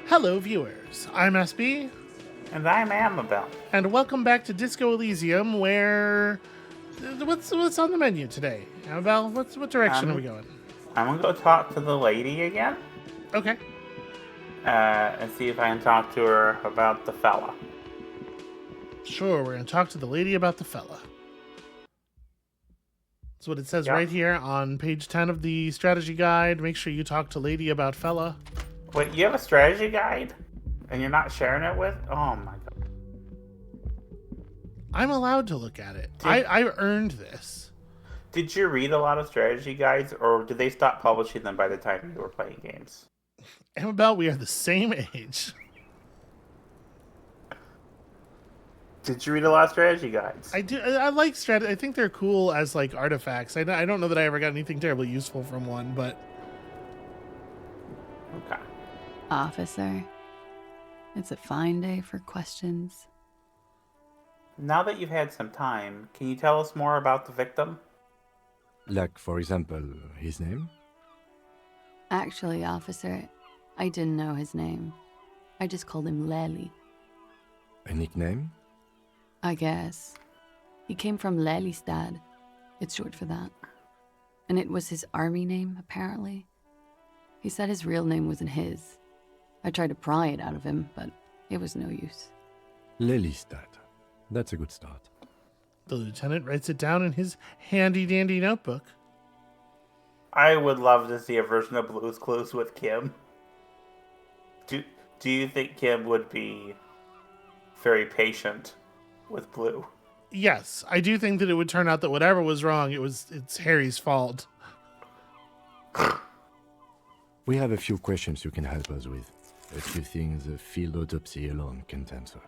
Hello, viewers. I'm SB, And I'm Amabel. and welcome back to Disco Elysium. Where what's on the menu today, Amabel? What direction are we going? I'm gonna go talk to the lady again, Okay, and see if I can talk to her about the fella. sure. We're gonna talk to the lady about the fella. That's what it says Yep. right here on page 10 of the strategy guide. Make sure you talk to lady about fella. Wait, you have a strategy guide, and you're not sharing it with? Oh my god. I'm allowed to look at it. I earned this. Did you read a lot of strategy guides, or did they stop publishing them by the time you were playing games? Amabel, we are the same age. Did you read a lot of strategy guides? I do. I like strategy. I think they're cool as like artifacts. I don't know that I ever got anything terribly useful from one, but Okay. Officer, it's a fine day for questions. Now that you've had some time, can you tell us more about the victim? Like, for example, his name? Actually, officer, I didn't know his name. I just called him Lely. A nickname? I guess. He came from Lelystad. It's short for that. And it was his army name, apparently. He said his real name wasn't his. I tried to pry it out of him, but it was no use. Lelystad. That's a good start. the lieutenant writes it down in his handy-dandy notebook. I would love to see a version of Blue's Clues with Kim. Do you think Kim would be very patient with Blue? Yes, I do think that it would turn out that whatever was wrong, it's Harry's fault. We have a few questions you can help us with. A few things a field autopsy alone can't answer.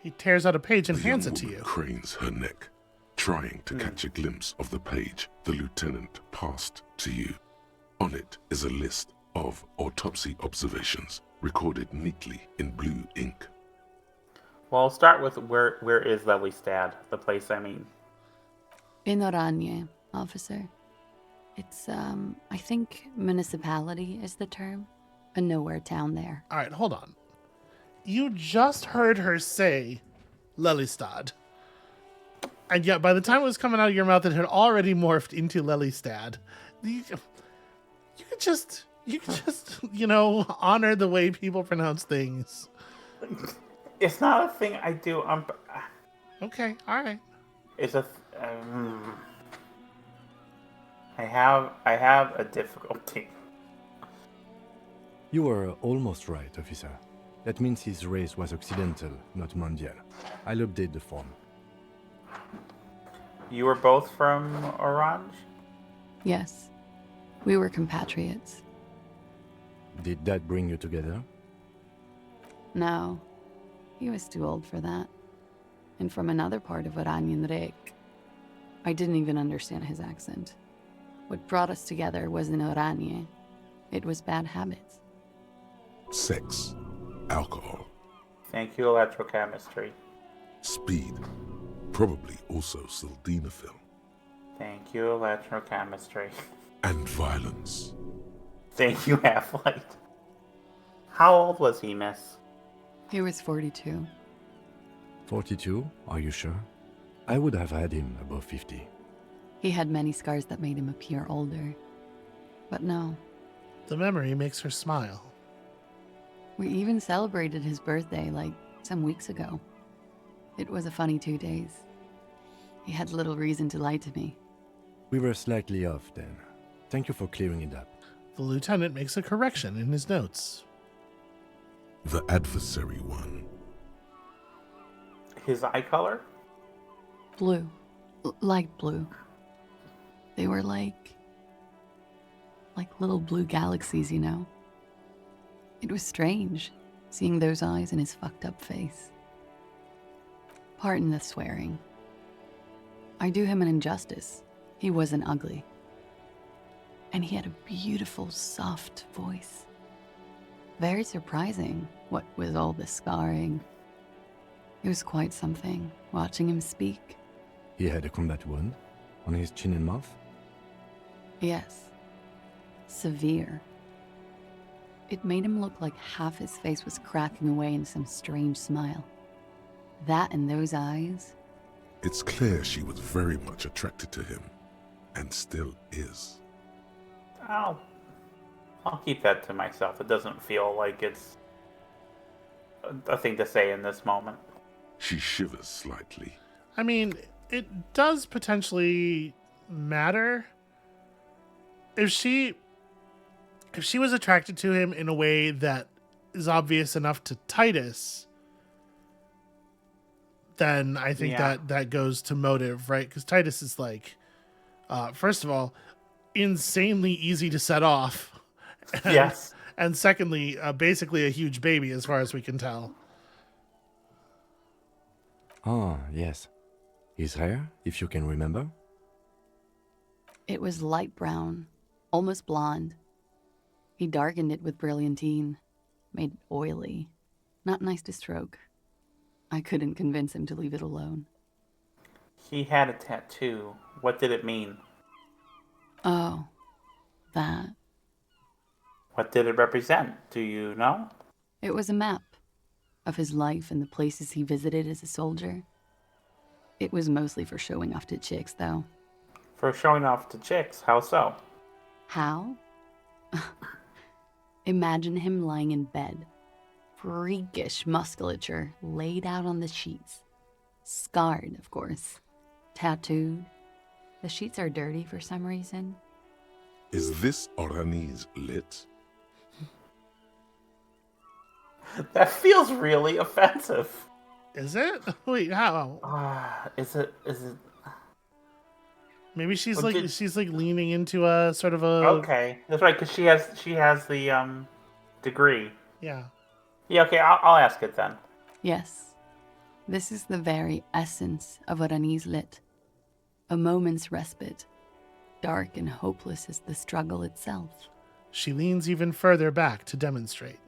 He tears out a page and The young hands it to woman you. cranes her neck, trying to catch a glimpse of the page the lieutenant passed to you. On it is a list of autopsy observations recorded neatly in blue ink. Well, I'll start with where is Lelystad, the place I mean. In Oranje, officer. It's, I think municipality is the term. A nowhere town there. All right, hold on. You just heard her say Lelystad. And yet, by the time it was coming out of your mouth, it had already morphed into Lelystad. You could just, honor the way people pronounce things. It's not a thing I do. Okay, all right. It's a. I have a difficulty. You were almost right, officer. That means his race was occidental, not mondial. I'll update the form. You were both from Orange? Yes. We were compatriots. Did that bring you together? No. He was too old for that. And from another part of Oranje. I didn't even understand his accent. What brought us together wasn't Oranje. It was bad habits. Sex, alcohol, Thank you, electrochemistry. speed, probably also sildenafil, Thank you, electrochemistry. and violence. Thank you, Half-Light. How old was he, miss? He was 42. 42? Are you sure? I would have had him above 50. He had many scars that made him appear older. But no, The memory makes her smile. we even celebrated his birthday like some weeks ago. It was a funny 2 days. He had little reason to lie to me. We were slightly off then. Thank you for clearing it up. The lieutenant makes a correction in his notes. The adversary one. His eye color? Blue. Light blue. They were like little blue galaxies, you know? It was strange, seeing those eyes in his fucked up face. Pardon the swearing. I do him an injustice. He wasn't ugly. And he had a beautiful, soft voice. Very surprising, what with all the scarring. It was quite something, watching him speak. He had a combat wound on his chin and mouth. Yes. Severe. It made him look like half his face was cracking away in some strange smile. That and those eyes. It's clear she was very much attracted to him, and still is. I'll keep that to myself. It doesn't feel like it's a thing to say in this moment. She shivers slightly. I mean, it does potentially matter. If she was attracted to him in a way that is obvious enough to Titus, then I think that goes to motive, right? Because Titus is like, first of all, insanely easy to set off. And, Yes. And secondly, basically a huge baby as far as we can tell. Ah, yes. His hair, if you can remember? It was light brown, almost blonde. He darkened it with brilliantine, made it oily. Not nice to stroke. I couldn't convince him to leave it alone. He had a tattoo. What did it mean? Oh, that. What did it represent? Do you know? It was a map of his life and the places he visited as a soldier. It was mostly for showing off to chicks, though. For showing off to chicks. How so? How? Imagine him lying in bed. Freakish musculature laid out on the sheets. Scarred, of course. Tattooed. The sheets are dirty for some reason. Is this Orani's lit? That feels really offensive. Is it? Wait, how? Is it? Maybe she's Well, she's leaning into a sort of a Okay, that's right. Because she has the degree. yeah. Yeah. Okay, I'll ask it then. Yes. This is the very essence of what Anis lit. A moment's respite. Dark and hopeless as the struggle itself. She leans even further back to demonstrate.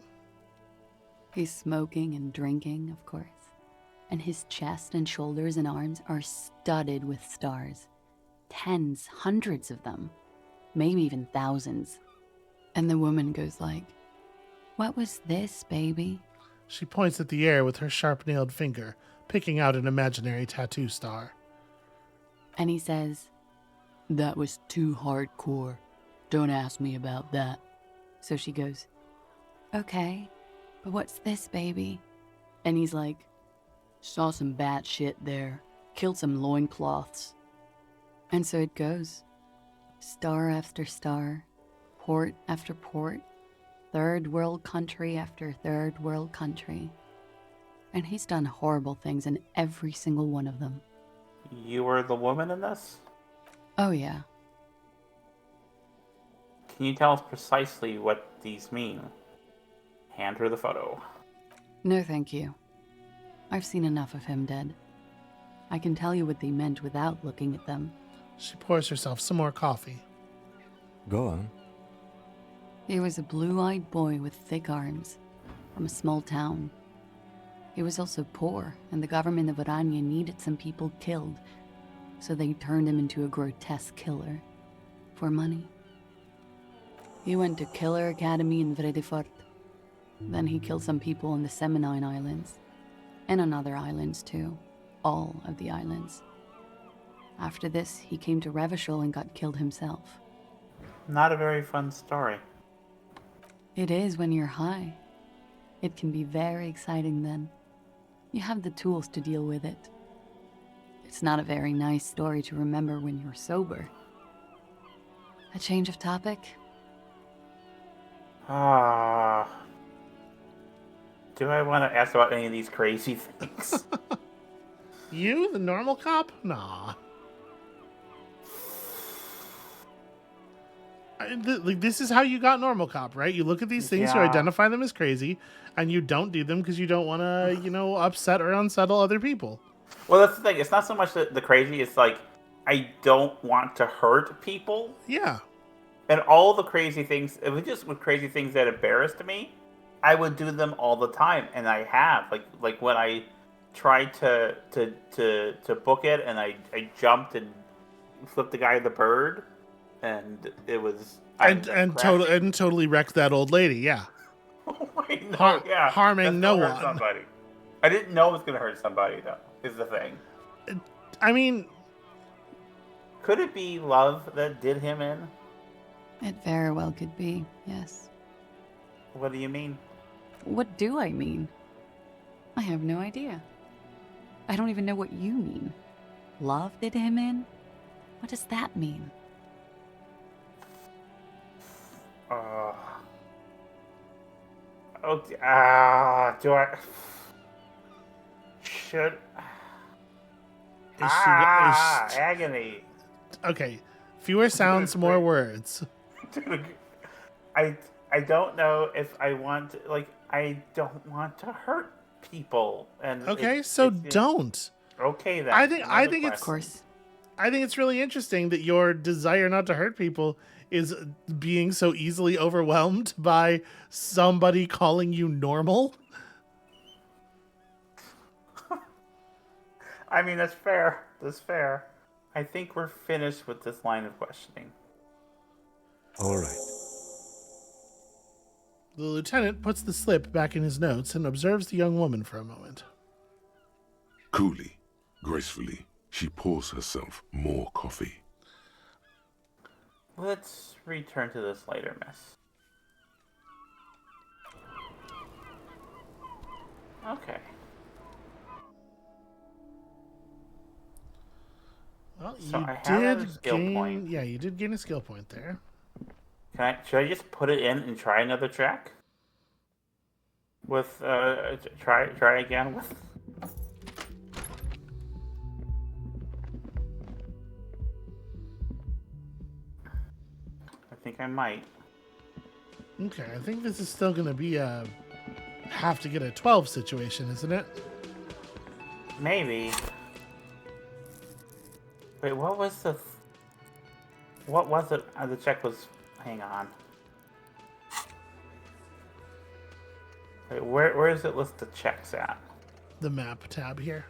He's smoking and drinking, of course. And his chest and shoulders and arms are studded with stars. Tens, hundreds of them. Maybe even thousands. And the woman goes like, "What was this, baby?" She points at the air with her sharp-nailed finger, picking out an imaginary tattoo star. And he says, "That was too hardcore. Don't ask me about that." So she goes, "Okay, but what's this, baby?" And he's like, "Saw some bat shit there. Killed some loincloths." And so it goes. Star after star, port after port, third world country after third world country. And he's done horrible things in every single one of them. You were the woman in this? Oh yeah. Can you tell us precisely what these mean? Hand her the photo. No thank you. I've seen enough of him dead. I can tell you what they meant without looking at them. She pours herself some more coffee. Go on. He was a blue-eyed boy with thick arms, from a small town. He was also poor, and the government of Orania needed some people killed, so they turned him into a grotesque killer. For money. He went to Killer Academy in Vredefort. Then he killed some people on the Seminine Islands. And on other islands, too. All of the islands. After this, he came to Revachol and got killed himself. Not a very fun story. It is when you're high. It can be very exciting then. You have the tools to deal with it. It's not a very nice story to remember when you're sober. A change of topic? Do I want to ask about any of these crazy things? You, the normal cop? Nah. This is how you got normal cop, right? You look at these things, you Yeah. identify them as crazy, and you don't do them because you don't want to, upset or unsettle other people. Well, that's the thing. It's not so much the crazy. It's like, I don't want to hurt people. Yeah. And all the crazy things, it was just with crazy things that embarrassed me, I would do them all the time. And I have. Like when I tried to book it and I jumped and flipped the guy the bird. And it was... And totally wrecked that old lady, yeah. mean, no, Har- yeah, harming that's no gonna hurt one. Somebody. I didn't know it was gonna hurt somebody though. Is the thing. I mean, Could it be love that did him in? It very well could be, yes. What do you mean? What do I mean? I have no idea. I don't even know what you mean. Love did him in? What does that mean? Do I? Should? is she, Agony. okay. Fewer sounds, more words. Dude, I don't know if I want I don't want to hurt people. And Okay, so don't. Okay then. I think Another it's- Of course. I think it's really interesting that your desire not to hurt people is being so easily overwhelmed by somebody calling you normal. I mean, that's fair. That's fair. I think we're finished with this line of questioning. All right. The lieutenant puts the slip back in his notes and observes the young woman for a moment. Coolly, gracefully, she pours herself more coffee. Let's return to this later, miss. Okay. Well, So you I have another did skill gain. point. Yeah, you did gain a skill point there. Should I just put it in and try another track? With try again with. I think I might. Okay, I think this is still going to be a have to get a 12 situation, isn't it? Maybe. Wait, what was the? What was it? The check was. Hang on. Wait, where is it list the checks at? The map tab here.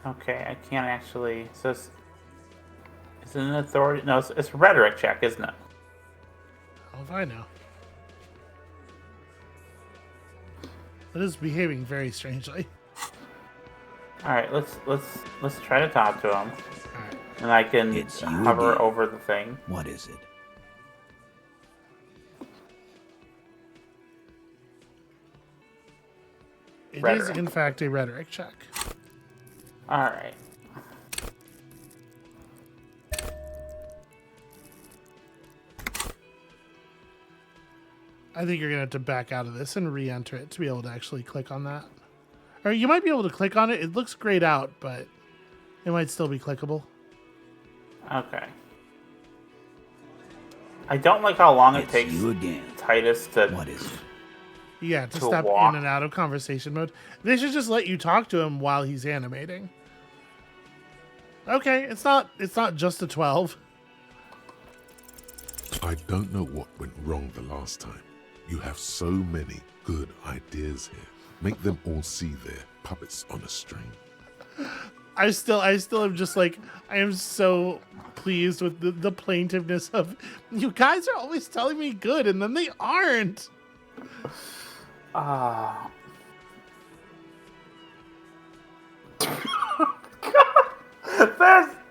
Okay, I can't actually. So it's it an authority? No, it's a rhetoric check, isn't it? How if I know? It is behaving very strangely. All right, let's try to talk to him, All right. and I can It's you hover again. over the thing. What is it? It is, Rhetoric. in fact, a rhetoric check. All right. I think you're going to have to back out of this and re-enter it to be able to actually click on that. Or you might be able to click on it. It looks grayed out, but it might still be clickable. Okay. I don't like how long it It's takes you again. Titus to. What is it? Yeah, to To step walk. in and out of conversation mode. They should just let you talk to him while he's animating. Okay, it's not just a 12. I don't know what went wrong the last time. You have so many good ideas here. Make them all see their puppets on a string. I still am just like, I am so pleased with the plaintiveness of, you guys are always telling me good and then they aren't. Ah.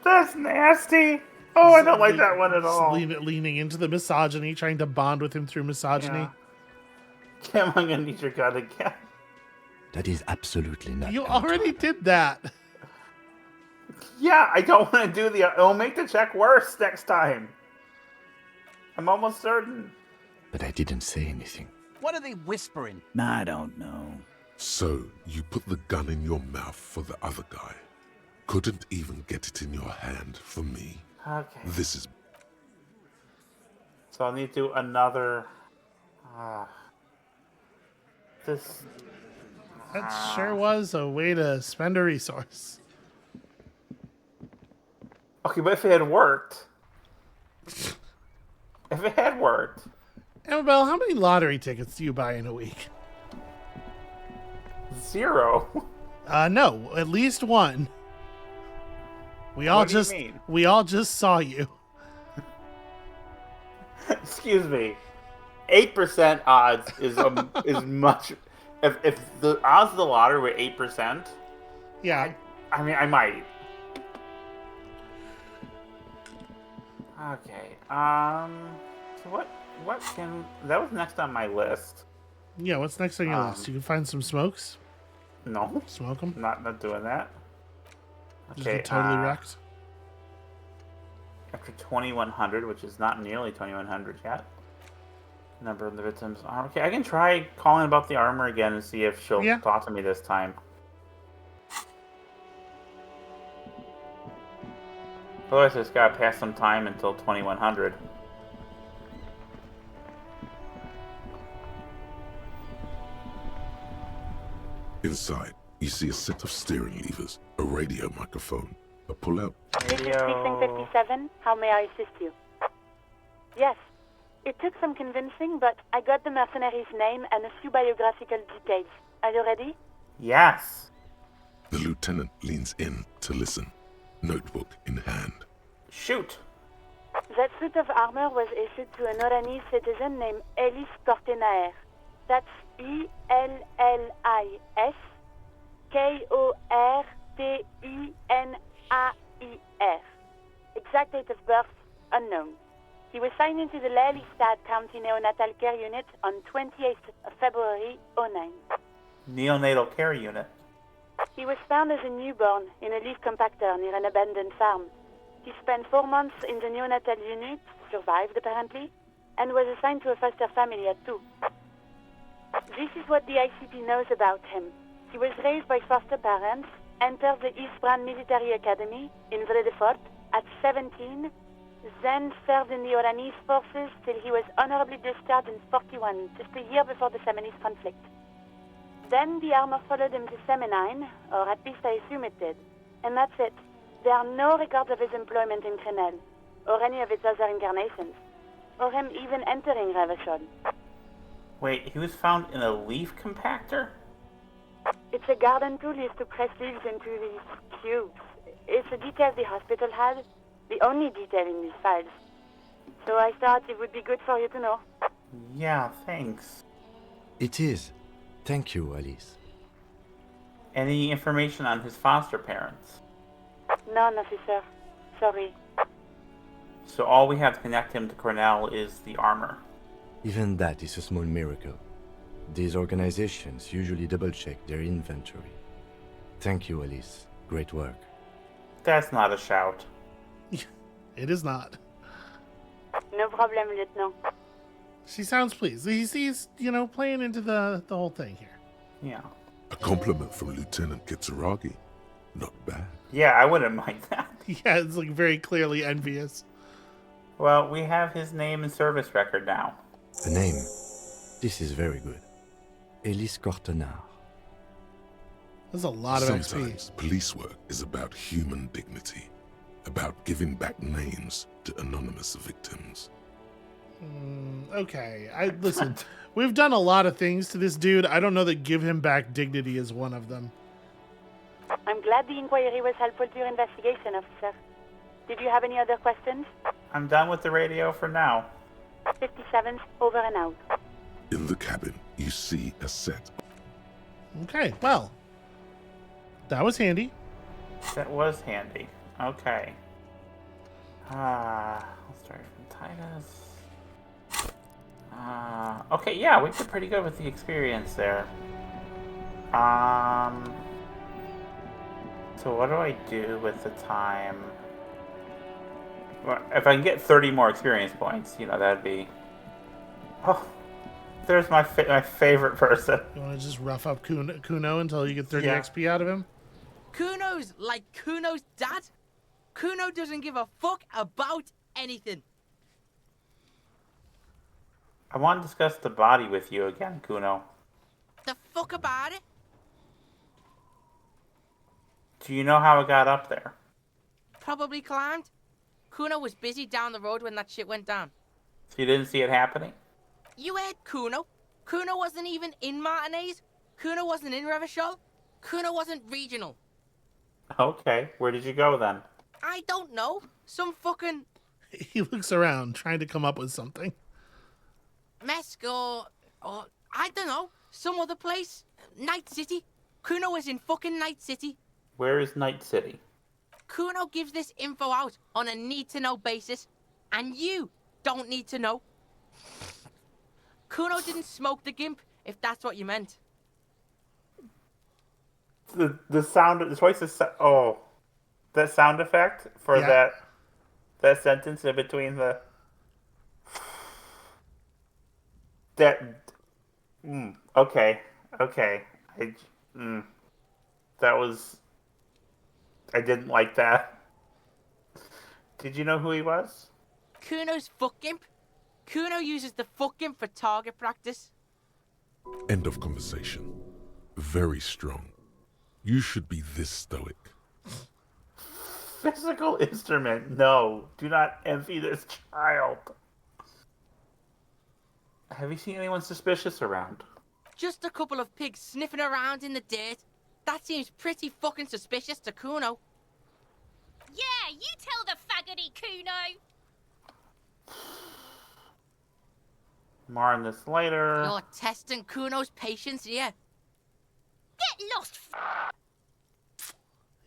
That's nasty. Oh, I don't like that one at all. Leaning into the misogyny, trying to bond with him through misogyny. Yeah. Kim, I'm gonna need your gun again. That is absolutely not. You going to already happen. did that. Yeah, I don't want to do the. It'll make the check worse next time. I'm almost certain. But I didn't say anything. What are they whispering? I don't know. So, you put the gun in your mouth for the other guy. Couldn't even get it in your hand for me. Okay. This is So I'll need to do another. This. That sure was a way to spend a resource. Okay, but if it had worked. If it had worked. Amabel, how many lottery tickets do you buy in a week? 0. No, at least one. We all What do you just mean? we all just saw you. Excuse me. 8% odds is much. If the odds of the lottery were 8%, Yeah. I mean, I might. Okay. So what can that was next on my list? Yeah, what's next on your list? You can find some smokes. No, Smoke them. not doing that. Just Okay. get totally wrecked. After 2100, which is not nearly 2100 yet. Number of the victims. Okay, I can try calling about the armor again and see if she'll Yeah. talk to me this time. Otherwise, I just gotta pass some time until 2100. Inside, you see a set of steering levers, a radio microphone, a pull-out. This is Precinct 57. How may I assist you? Yes. It took some convincing, but I got the mercenary's name and a few biographical details. Are you ready? Yes. The lieutenant leans in to listen, notebook in hand. Shoot. That suit of armor was issued to an Oranese citizen named Ellis Kortenaer. That's Ellis Kortenaer. Exact date of birth unknown. He was signed into the Lelystad County Neonatal Care Unit on 28th of February 09. Neonatal care unit. He was found as a newborn in a leaf compactor near an abandoned farm. He spent 4 months in the neonatal unit, survived apparently, and was assigned to a foster family at 2. This is what the ICP knows about him. He was raised by foster parents, entered the East Brand Military Academy in Vredefort at 17, then served in the Oranese forces till he was honorably discharged in 41, just a year before the Seminese conflict. Then the armor followed him to Seminine, or at least I assume it did. And that's it. There are no records of his employment in Crenel, or any of its other incarnations, or him even entering Revachol. Wait, he was found in a leaf compactor? It's a garden tool used to press leaves into these cubes. It's a detail the hospital had, the only detail in these files. So I thought it would be good for you to know. Yeah, thanks. It is. Thank you, Alice. Any information on his foster parents? None, officer. Sorry. So all we have to connect him to Cornell is the armor. Even that is a small miracle. These organizations usually double-check their inventory. Thank you, Alice. Great work. That's not a shout. It is not. No problem, Lieutenant. She sounds pleased. He's playing into the whole thing here. Yeah. A compliment from Lieutenant Kitsuragi. Not bad. Yeah, I wouldn't mind that. Yeah, it's like very clearly envious. Well, we have his name and service record now. The name. This is very good. Ellis Kortenaer. There's a lot of XP. Sometimes police work is about human dignity, about giving back names to anonymous victims. Okay, listen. We've done a lot of things to this dude. I don't know that give him back dignity is one of them. I'm glad the inquiry was helpful to your investigation, officer. Did you have any other questions? I'm done with the radio for now. 57th, over and out. In the cabin, you see a set. Okay, well, that was handy. That was handy. Okay. Let's start from Titus. Okay, yeah, we did pretty good with the experience there. So what do I do with the time? Well, if I can get 30 more experience points, that'd be... Oh, there's my favorite person. You want to just rough up Kuno until you get 30 Yeah. XP out of him? Kuno's like Kuno's dad. Kuno doesn't give a fuck about anything. I want to discuss the body with you again, Kuno. The fuck about it? Do you know how it got up there? Probably climbed. Kuno was busy down the road when that shit went down. So you didn't see it happening? You heard Kuno. Kuno wasn't even in Martinez. Kuno wasn't in Revachol. Kuno wasn't regional. Okay, where did you go then? I don't know. Some fucking He looks around, trying to come up with something. Mesk or I don't know. Some other place. Night City. Kuno was in fucking Night City. Where is Night City? Kuno gives this info out on a need-to-know basis, and you don't need to know. Kuno didn't smoke the gimp, if that's what you meant. The sound, the choice is that sound effect for Yeah. that sentence in between the okay. I that was I didn't like that. Did you know who he was? Kuno's fuck gimp. Kuno uses the fuck gimp for target practice. End of conversation. Very strong. You should be this stoic. Physical instrument. No, do not envy this child. Have you seen anyone suspicious around? Just a couple of pigs sniffing around in the dirt. That seems pretty fucking suspicious to Kuno. Yeah, you tell the faggoty, Kuno. More on this later. You're testing Kuno's patience here. Get lost,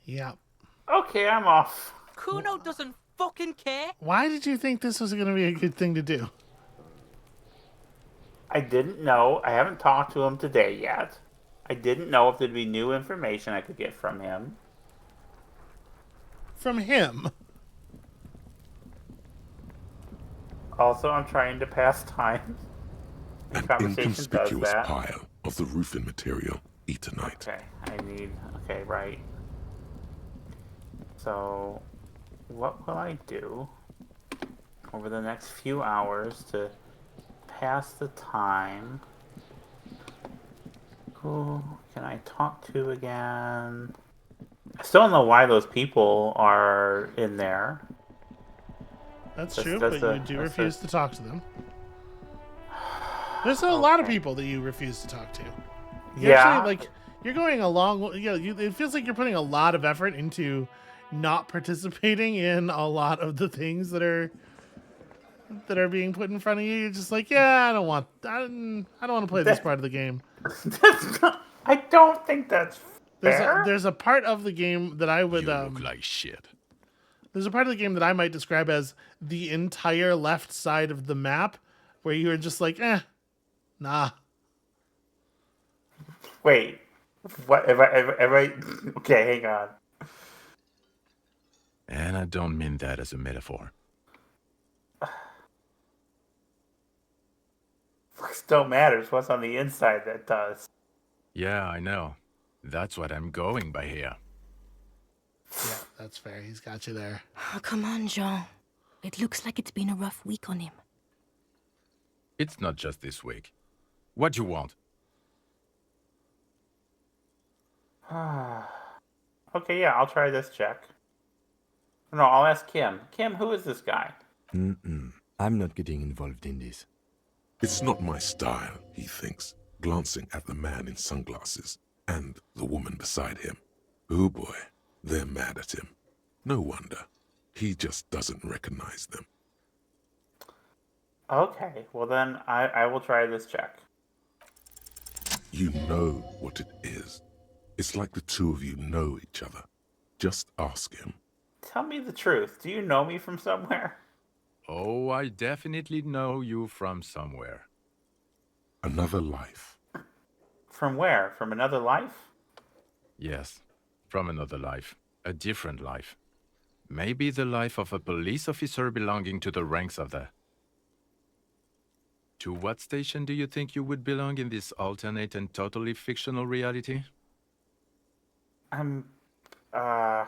Yeah. Okay, I'm off. Kuno doesn't fucking care. Why did you think this was going to be a good thing to do? I didn't know. I haven't talked to him today yet. I didn't know if there'd be new information I could get from him. From him? Also, I'm trying to pass time. An Conversation does inconspicuous that. pile of the roofing material. Eternite. Okay, okay, right. So, what will I do over the next few hours to pass the time? Who can I talk to again? I still don't know why those people are in there. That's That's- true, that's but a- you do that's refuse a- to talk to them. There's a lot of Okay. people that you refuse to talk to. Yeah. Actually, you're going along. It feels like you're putting a lot of effort into not participating in a lot of the things that are being put in front of you. You're just like, yeah, I don't want to play this part of the game. That's not, I don't think that's fair. There's a part of the game that I would like shit. there's a part of the game that I might describe as the entire left side of the map, where you are just like, nah. Wait, what? Am I? Okay, hang on. And I don't mean that as a metaphor. Still matters. What's on the inside that does. Yeah, I know. That's what I'm going by here. Yeah, that's fair. He's got you there. Oh, come on, Jean. It looks like it's been a rough week on him. It's not just this week. What you want? Okay, yeah, I'll try this check. No, I'll ask Kim. Kim, who is this guy? I'm not getting involved in this. It's not my style, he thinks, glancing at the man in sunglasses and the woman beside him. Oh boy, they're mad at him. No wonder. He just doesn't recognize them. Okay, well then I will try this check. You know what it is. It's like the two of you know each other. Just ask him. Tell me the truth. Do you know me from somewhere? Oh, I definitely know you from somewhere. Another life. From where? From another life? Yes, from another life. A different life. Maybe the life of a police officer belonging to the ranks of the... To what station do you think you would belong in this alternate and totally fictional reality? I'm on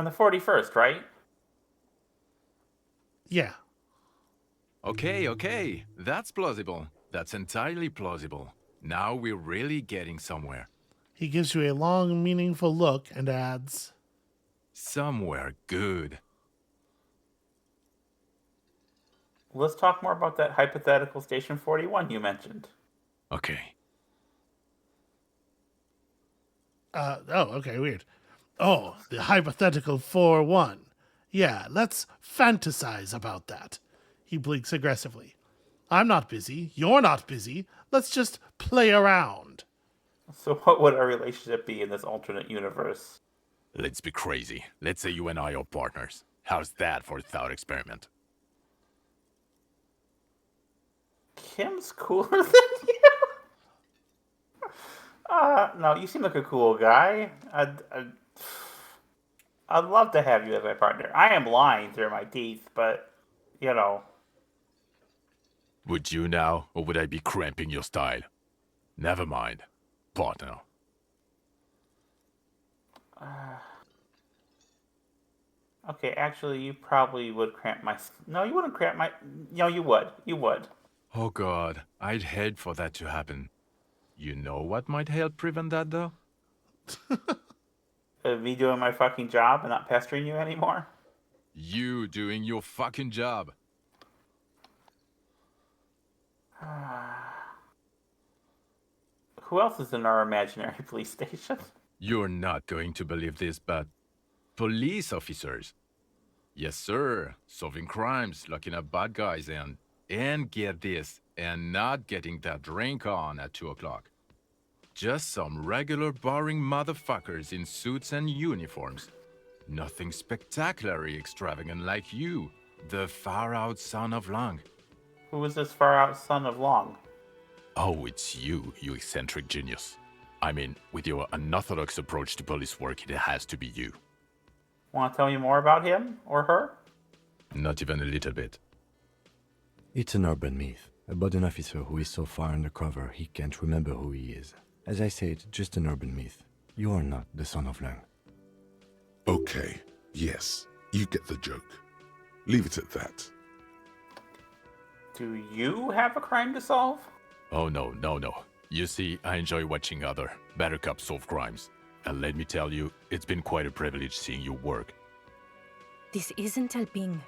the 41st, right? Yeah. Okay. That's plausible. That's entirely plausible. Now we're really getting somewhere. He gives you a long, meaningful look and adds, Somewhere good. Let's talk more about that hypothetical Station 41 you mentioned. Okay. Okay, weird. Oh, the hypothetical 4-1. Yeah, let's fantasize about that. He blinks aggressively. I'm not busy. You're not busy. Let's just play around. So what would our relationship be in this alternate universe? Let's be crazy. Let's say you and I are partners. How's that for a thought experiment? Kim's cooler than you? No, you seem like a cool guy. I'd love to have you as my partner. I am lying through my teeth, but, you know. Would you now, or would I be cramping your style? Never mind. Partner. Okay, actually, you probably would cramp my... No, you wouldn't cramp my... No, you would. You would. Oh god, I'd hate for that to happen. You know what might help prevent that, though? Me doing my fucking job and not pestering you anymore? You doing your fucking job. Who else is in our imaginary police station? You're not going to believe this, but... police officers. Yes, sir. Solving crimes, locking up bad guys, and get this, and not getting that drink on at 2 o'clock. Just some regular boring motherfuckers in suits and uniforms. Nothing spectacularly extravagant like you, the far-out son of Long. Who is this far-out son of Long? Oh, it's you, you eccentric genius. I mean, with your unorthodox approach to police work, it has to be you. Want to tell me more about him or her? Not even a little bit. It's an urban myth about an officer who is so far undercover he can't remember who he is. As I said, just an urban myth. You are not the son of Lang. Okay, yes, you get the joke. Leave it at that. Do you have a crime to solve? Oh, no. You see, I enjoy watching other, better cops solve crimes. And let me tell you, it's been quite a privilege seeing you work. This isn't helping.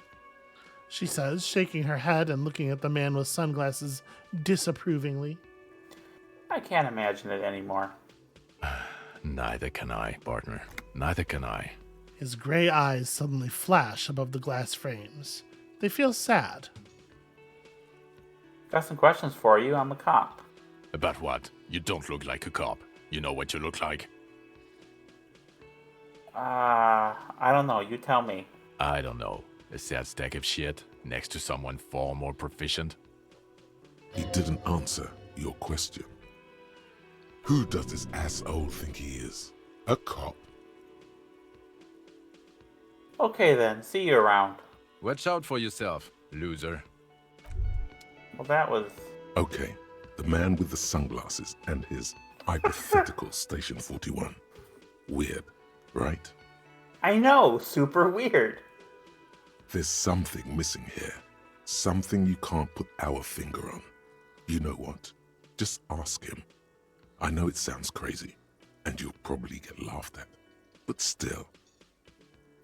She says, shaking her head and looking at the man with sunglasses disapprovingly. I can't imagine it anymore. Neither can I, partner. Neither can I. His gray eyes suddenly flash above the glass frames. They feel sad. Got some questions for you. I'm a cop. About what? You don't look like a cop. You know what you look like? I don't know. You tell me. I don't know. A sad stack of shit next to someone far more proficient. He didn't answer your question. Who does this asshole think he is? A cop? Okay then. See you around. Watch out for yourself, loser. Well, that was... Okay, the man with the sunglasses and his hypothetical Station 41. Weird, right? I know. Super weird. There's something missing here. Something you can't put our finger on. You know what? Just ask him. I know it sounds crazy, and you'll probably get laughed at. But still.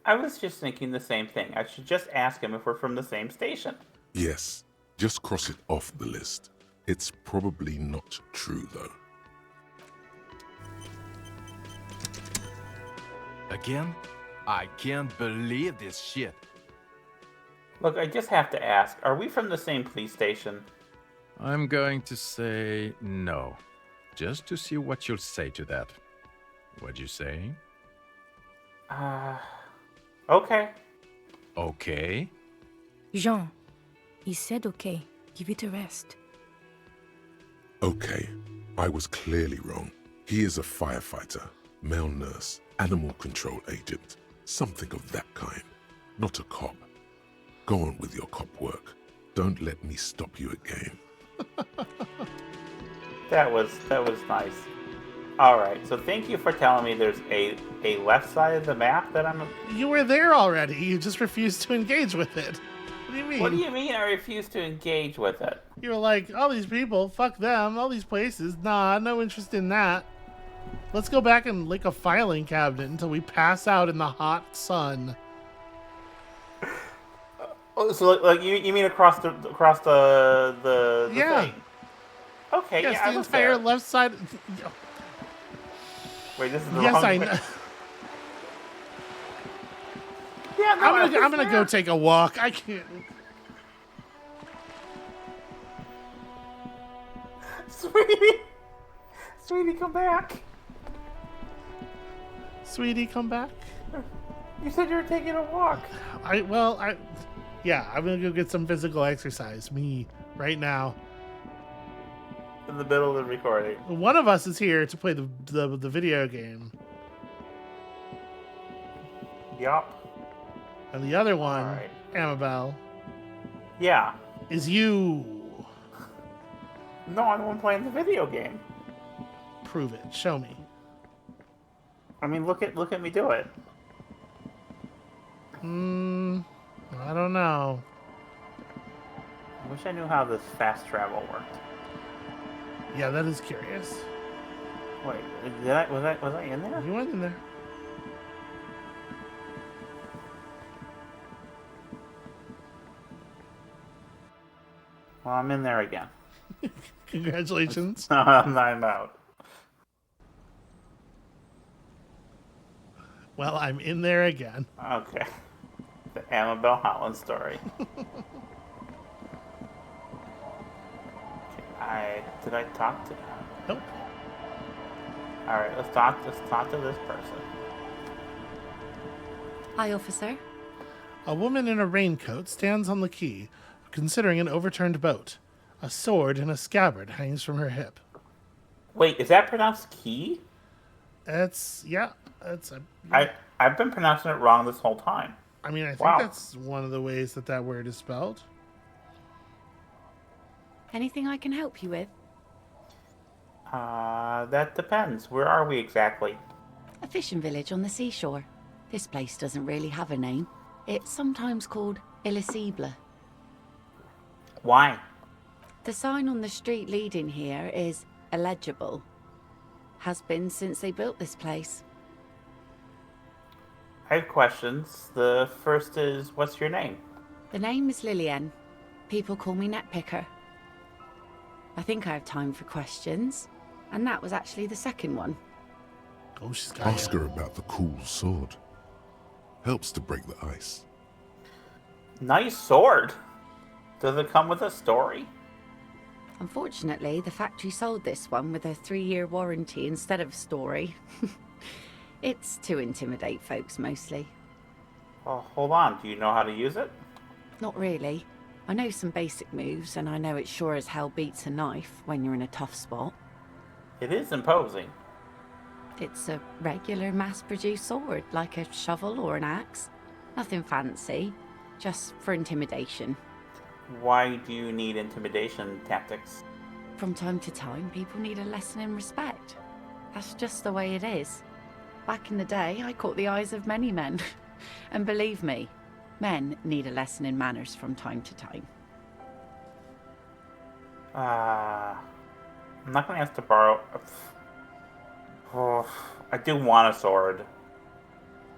I was just thinking the same thing. I should just ask him if we're from the same station. Yes, just cross it off the list. It's probably not true, though. Again? I can't believe this shit. Look, I just have to ask, are we from the same police station? I'm going to say no. Just to see what you'll say to that. What'd you say? Okay. Okay? Jean, he said okay. Give it a rest. Okay, I was clearly wrong. He is a firefighter, male nurse, animal control agent, something of that kind. Not a cop. Go on with your cop work. Don't let me stop you again. That was nice. Alright, so thank you for telling me there's a left side of the map that I'm... You were there already. You just refused to engage with it. What do you mean? What do you mean I refuse to engage with it? You were like, all these people, fuck them, all these places. Nah, no interest in that. Let's go back and lick a filing cabinet until we pass out in the hot sun. Oh, so like you mean across the Yeah. thing? Okay, Yes, yeah, the I was entire there. left side. Wait, this is the Yes, wrong I way. know. Yeah, no, I'm gonna go take a walk. I can't. Sweetie, come back. Sweetie, come back. You said you were taking a walk. Yeah, I'm gonna go get some physical exercise. Me, right now. In the middle of the recording. One of us is here to play the video game, Yup. and the other one, Alright. Amabel, Yeah. is you. No, I'm the one playing the video game. Prove it. Show me. I mean, look at me do it. I don't know. I wish I knew how this fast travel worked. Yeah, that is curious. Wait, was I in there? You went in there. Well, I'm in there again. Congratulations. I'm out. Well, I'm in there again. Okay. The Amabel Holland story. Did I talk to him? Nope. Alright, let's talk to this person. Hi, officer. A woman in a raincoat stands on the quay, considering an overturned boat. A sword in a scabbard hangs from her hip. Wait, is that pronounced key? It's I've been pronouncing it wrong this whole time. I mean, I think Wow. that's one of the ways that word is spelled. Anything I can help you with? That depends. Where are we exactly? A fishing village on the seashore. This place doesn't really have a name. It's sometimes called Elysium. Why? The sign on the street leading here is illegible. Has been since they built this place. I have questions. The first is, what's your name? The name is Lillian. People call me Netpicker. I think I have time for questions. And that was actually the second one. Oh, she's got Ask her about the cool sword. Helps to break the ice. Nice sword. Does it come with a story? Unfortunately, the factory sold this one with a 3-year warranty instead of a story. It's to intimidate folks, mostly. Oh, hold on. Do you know how to use it? Not really. I know some basic moves, and I know it sure as hell beats a knife when you're in a tough spot. It is imposing. It's a regular mass-produced sword, like a shovel or an axe. Nothing fancy, just for intimidation. Why do you need intimidation tactics? From time to time, people need a lesson in respect. That's just the way it is. Back in the day, I caught the eyes of many men. And believe me, men need a lesson in manners from time to time. I'm not going to ask to borrow... Oh, I do want a sword.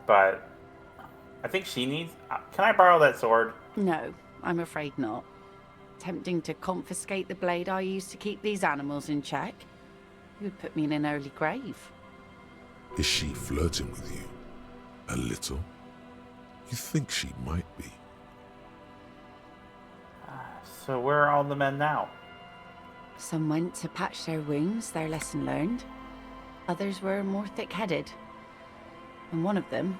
But I think she needs... Can I borrow that sword? No, I'm afraid not. Tempting to confiscate the blade I use to keep these animals in check. You would put me in an early grave. Is she flirting with you? A little? You think she might be. So where are all the men now? Some went to patch their wounds, their lesson learned. Others were more thick-headed. And one of them,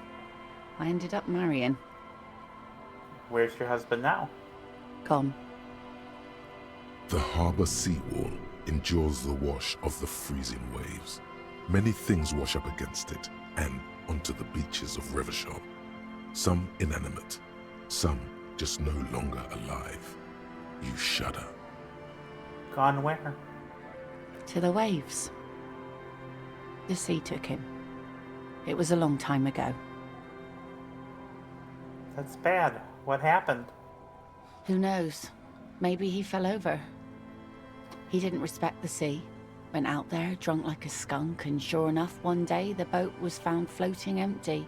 I ended up marrying. Where's your husband now? Gone. The harbour seawall endures the wash of the freezing waves. Many things wash up against it and onto the beaches of Revachol. Some inanimate, some just no longer alive. You shudder. Gone where? To the waves. The sea took him. It was a long time ago. That's bad. What happened? Who knows? Maybe he fell over. He didn't respect the sea. Went out there, drunk like a skunk, and sure enough, one day the boat was found floating empty.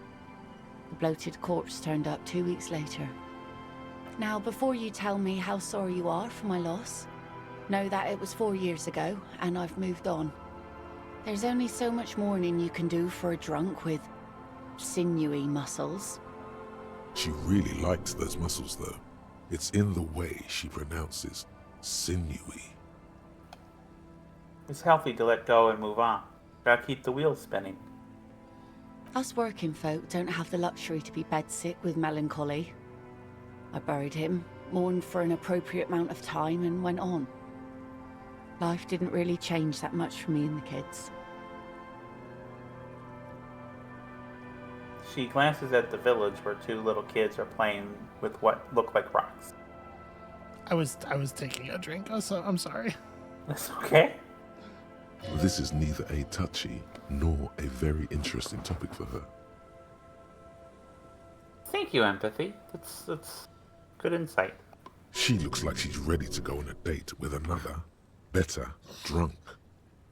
The bloated corpse turned up 2 weeks later. Now, before you tell me how sorry you are for my loss, know that it was 4 years ago, and I've moved on. There's only so much mourning you can do for a drunk with sinewy muscles. She really likes those muscles, though. It's in the way she pronounces sinewy. It's healthy to let go and move on. Gotta keep the wheels spinning. Us working folk don't have the luxury to be bedsick with melancholy. I buried him, mourned for an appropriate amount of time, and went on. Life didn't really change that much for me and the kids. She glances at the village where two little kids are playing with what look like rocks. I was taking a drink, so I'm sorry. That's okay. This is neither a touchy nor a very interesting topic for her. Thank you, Empathy. That's good insight. She looks like she's ready to go on a date with another, better drunk.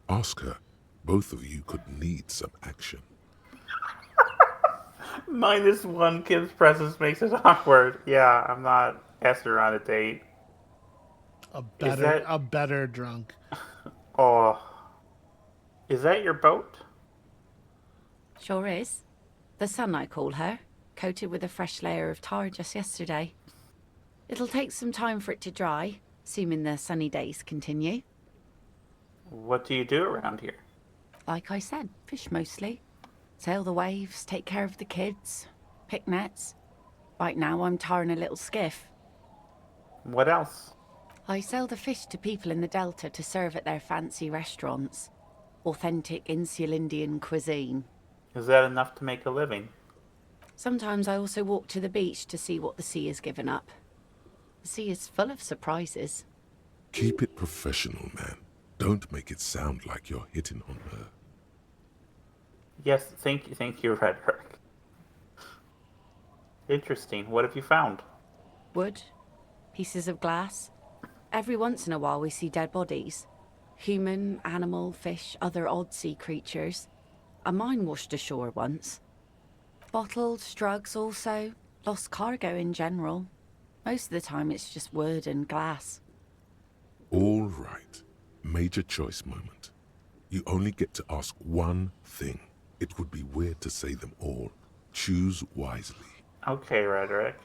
Ask her. Both of you could need some action. -1 Kim's presence makes it awkward. Yeah, I'm not asking her on a date. A better drunk. Oh. Is that your boat? Sure is. The sun, I call her, coated with a fresh layer of tar just yesterday. It'll take some time for it to dry, assuming the sunny days continue. What do you do around here? Like I said, fish mostly. Sail the waves, take care of the kids, pick nets. Right now I'm tarring a little skiff. What else? I sell the fish to people in the Delta to serve at their fancy restaurants. Authentic insular Indian cuisine. Is that enough to make a living? Sometimes I also walk to the beach to see what the sea has given up. The sea is full of surprises. Keep it professional, man. Don't make it sound like you're hitting on her. Yes, thank you, Redrick. Interesting. What have you found? Wood, pieces of glass. Every once in a while we see dead bodies. Human, animal, fish, other odd sea creatures. A mine washed ashore once. Bottles, drugs also. Lost cargo in general. Most of the time it's just wood and glass. All right. Major choice moment. You only get to ask one thing. It would be weird to say them all. Choose wisely. Okay, Redrick.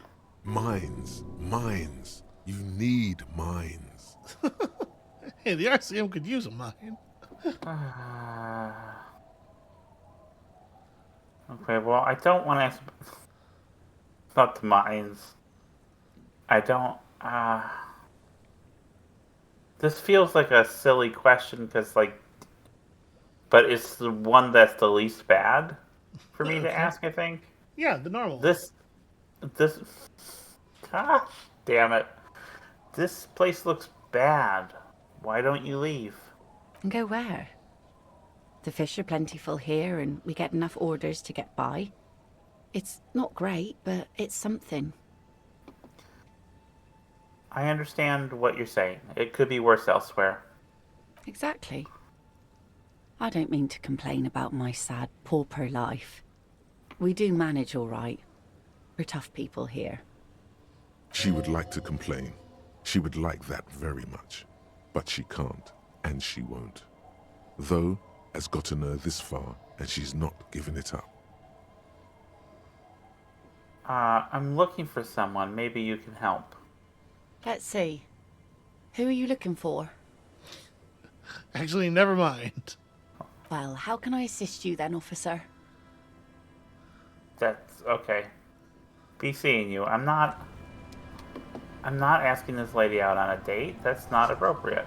Mines. Mines. You need mines. Hey, the RCM could use a mine. Okay, well, I don't want to ask about the mines. I don't, This feels like a silly question, because, but it's the one that's the least bad for me to ask, I think. Yeah, the normal. This, gosh, damn it. This place looks bad. Why don't you leave? And go where? The fish are plentiful here and we get enough orders to get by. It's not great, but it's something. I understand what you're saying. It could be worse elsewhere. Exactly. I don't mean to complain about my sad pauper life. We do manage all right. We're tough people here. She would like to complain. She would like that very much. But she can't, and she won't. Though, has gotten her this far, and she's not given it up. I'm looking for someone. Maybe you can help. Let's see. Who are you looking for? Actually, never mind. Well, how can I assist you then, officer? That's okay. Be seeing you. I'm not asking this lady out on a date. That's not appropriate.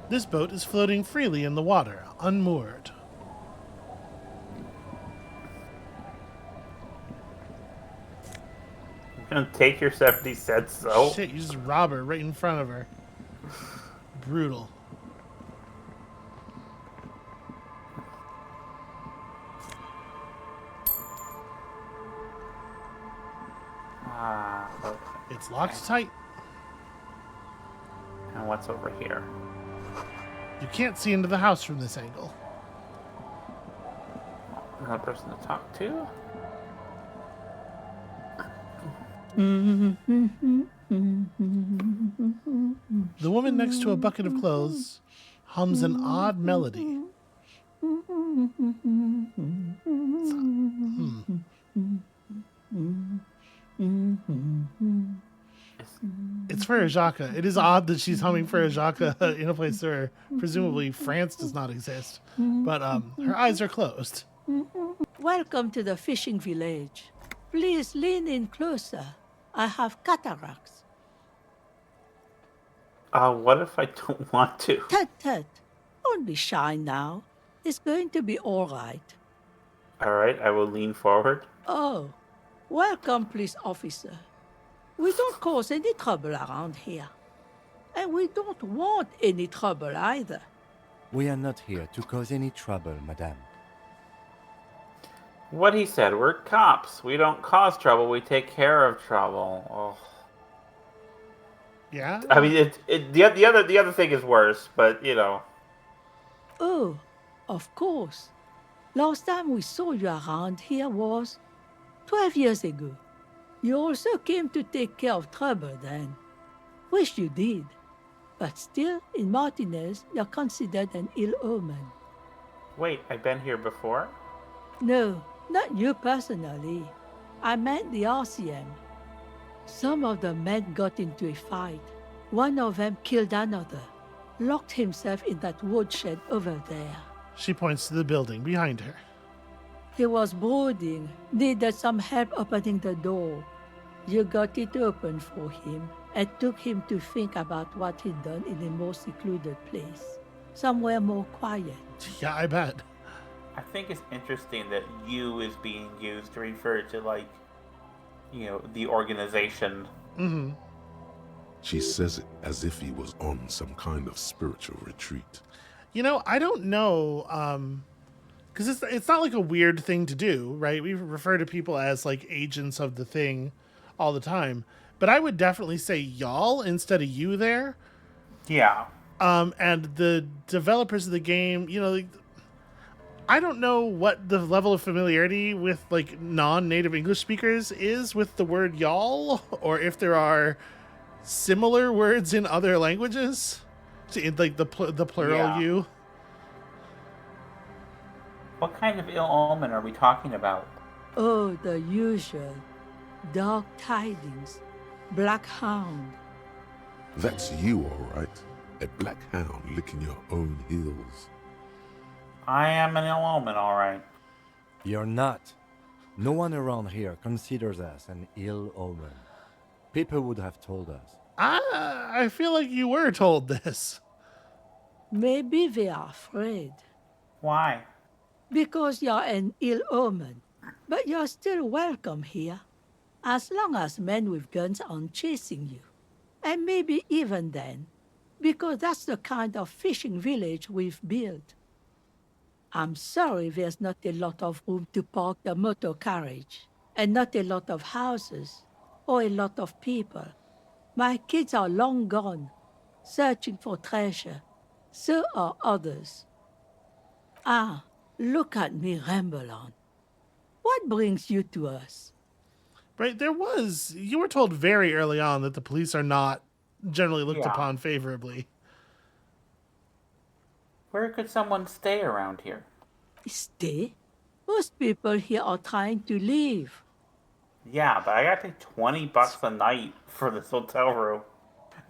This boat is floating freely in the water, unmoored. I'm gonna take your 70 cents, though. Shit, you just rob her right in front of her. Brutal. Okay. It's locked tight. And what's over here? You can't see into the house from this angle. Another person to talk to? The woman next to a bucket of clothes hums an odd melody. It's for Ajaka. It is odd that she's humming for Ajaka in a place where presumably France does not exist. But her eyes are closed. Welcome to the fishing village. Please lean in closer. I have cataracts. What if I don't want to? Tut tut. Don't be shy now. It's going to be all right. All right, I will lean forward. Oh, welcome, police officer. We don't cause any trouble around here. And we don't want any trouble either. We are not here to cause any trouble, madame. What he said, we're cops. We don't cause trouble, we take care of trouble. Oh. Yeah? I mean, the other thing is worse, but, you know. Oh, of course. Last time we saw you around here was 12 years ago. You also came to take care of trouble then. Wish you did. But still, in Martinez, you're considered an ill omen. Wait, I've been here before? No, not you personally. I meant the RCM. Some of the men got into a fight. One of them killed another, locked himself in that woodshed over there. She points to the building behind her. He was brooding, needed some help opening the door. You got it open for him and took him to think about what he'd done in a more secluded place, somewhere more quiet. Yeah, I bet. I think it's interesting that you is being used to refer to, like, you know, the organization. Mm-hmm. She says it as if he was on some kind of spiritual retreat. You know, I don't know, because it's not like a weird thing to do, right? We refer to people as like agents of the thing all the time, but I would definitely say y'all instead of you there. Yeah. And the developers of the game, you know, like, I don't know what the level of familiarity with like non-native English speakers is with the word y'all, or if there are similar words in other languages, in like the plural Yeah. you. What kind of ill omen are we talking about? Oh, the usual. Dark tidings. Black hound. That's you, all right. A black hound licking your own heels. I am an ill omen, all right. You're not. No one around here considers us an ill omen. People would have told us. I feel like you were told this. Maybe they are afraid. Why? Because you're an ill omen. But you're still welcome here. As long as men with guns aren't chasing you. And maybe even then. Because that's the kind of fishing village we've built. I'm sorry there's not a lot of room to park the motor carriage. And not a lot of houses. Or a lot of people. My kids are long gone, searching for treasure. So are others. Ah, look at me ramble on. What brings you to us? Right, you were told very early on that the police are not generally looked Yeah. upon favorably. Where could someone stay around here? Stay? Most people here are trying to leave. Yeah, but I gotta pay $20 a night for this hotel room.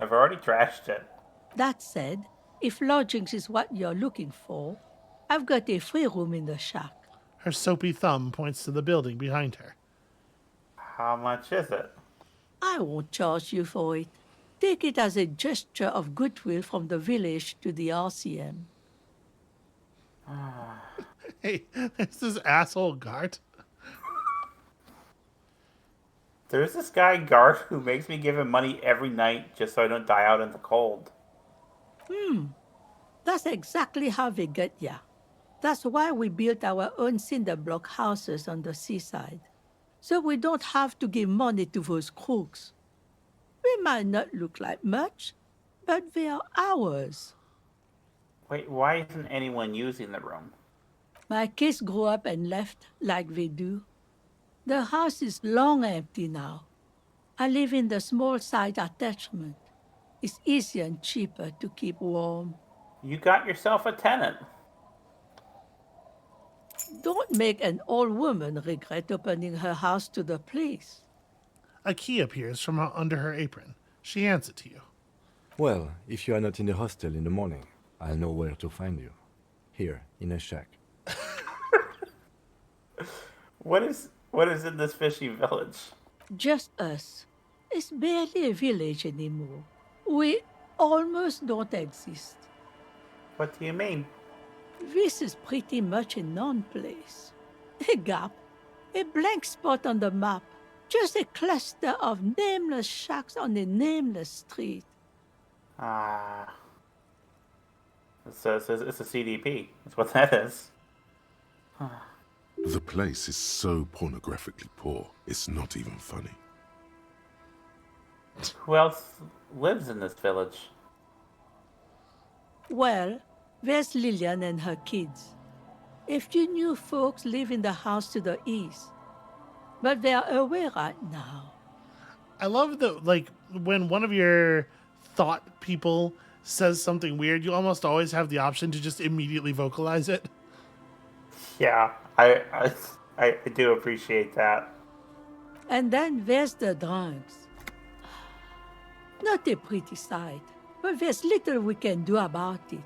I've already trashed it. That said, if lodgings is what you're looking for, I've got a free room in the shack. Her soapy thumb points to the building behind her. How much is it? I won't charge you for it. Take it as a gesture of goodwill from the village to the RCM. Hey, there's this asshole Gart. There's this guy, Gart, who makes me give him money every night just so I don't die out in the cold. That's exactly how they get ya. That's why we built our own cinder block houses on the seaside. So we don't have to give money to those crooks. We might not look like much, but they are ours. Wait, why isn't anyone using the room? My kids grew up and left like they do. The house is long empty now. I live in the small side attachment. It's easier and cheaper to keep warm. You got yourself a tenant. Don't make an old woman regret opening her house to the police. A key appears from under her apron. She hands it to you. Well, if you are not in the hostel in the morning, I'll know where to find you. Here, in a shack. What is in this fishy village? Just us. It's barely a village anymore. We almost don't exist. What do you mean? This is pretty much a non-place. A gap. A blank spot on the map. Just a cluster of nameless shacks on a nameless street. Ah. It's a CDP. That's what that is. The place is so pornographically poor, it's not even funny. Who else lives in this village? Well, there's Lillian and her kids. A few new folks live in the house to the east. But they're away right now. I love that, like, when one of your thought people says something weird, you almost always have the option to just immediately vocalize it. Yeah, I do appreciate that. And then there's the drunks. Not a pretty sight, but there's little we can do about it.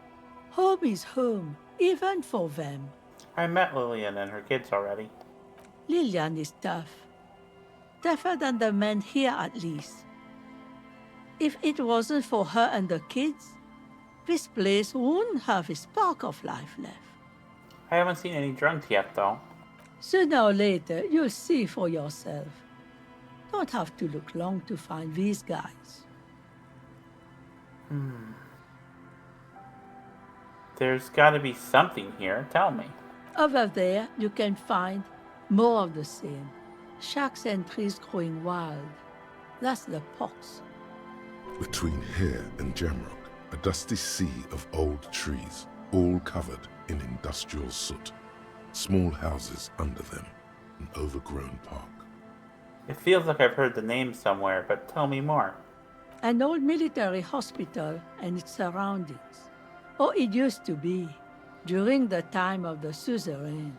Home is home, even for them. I met Lillian and her kids already. Lillian is tough. Tougher than the men here, at least. If it wasn't for her and the kids, this place wouldn't have a spark of life left. I haven't seen any drunks yet, though. Sooner or later, you'll see for yourself. Don't have to look long to find these guys. There's gotta be something here. Tell me. Over there, you can find more of the same. Shacks and trees growing wild. That's the pox. Between here and Jamrock, a dusty sea of old trees, all covered in industrial soot. Small houses under them, an overgrown park. It feels like I've heard the name somewhere, but tell me more. An old military hospital and its surroundings. Or it used to be, during the time of the suzerain.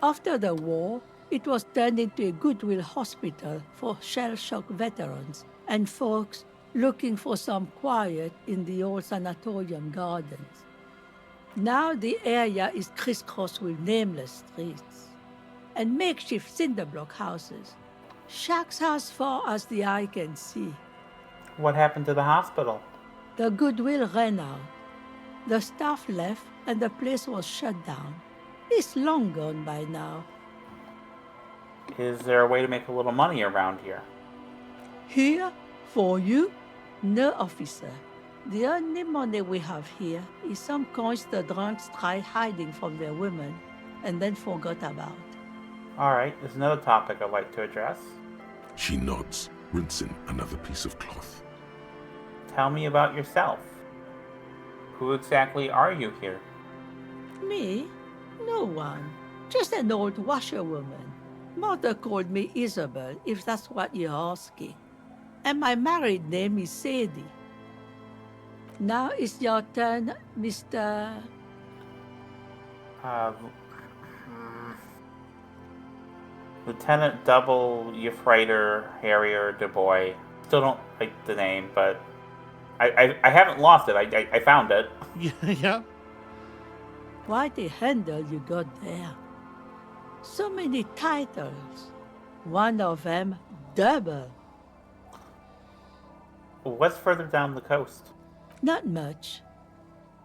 After the war, it was turned into a goodwill hospital for shell-shock veterans and folks looking for some quiet in the old sanatorium gardens. Now the area is crisscrossed with nameless streets and makeshift cinder block houses. Shacks as far as the eye can see. What happened to the hospital? The goodwill ran out. The staff left and the place was shut down. It's long gone by now. Is there a way to make a little money around here? Here? For you? No, officer. The only money we have here is some coins the drunks tried hiding from their women and then forgot about. Alright, there's another topic I'd like to address. She nods, rinsing another piece of cloth. Tell me about yourself. Who exactly are you here? Me? No one. Just an old washerwoman. Mother called me Isabel, if that's what you're asking. And my married name is Sadie. Now it's your turn, Mr. Lieutenant Double Euphrater Harrier Du Bois. Still don't like the name, but I haven't lost it. I found it. Yeah. Quite a handle you got there. So many titles. One of them double. What's further down the coast? Not much.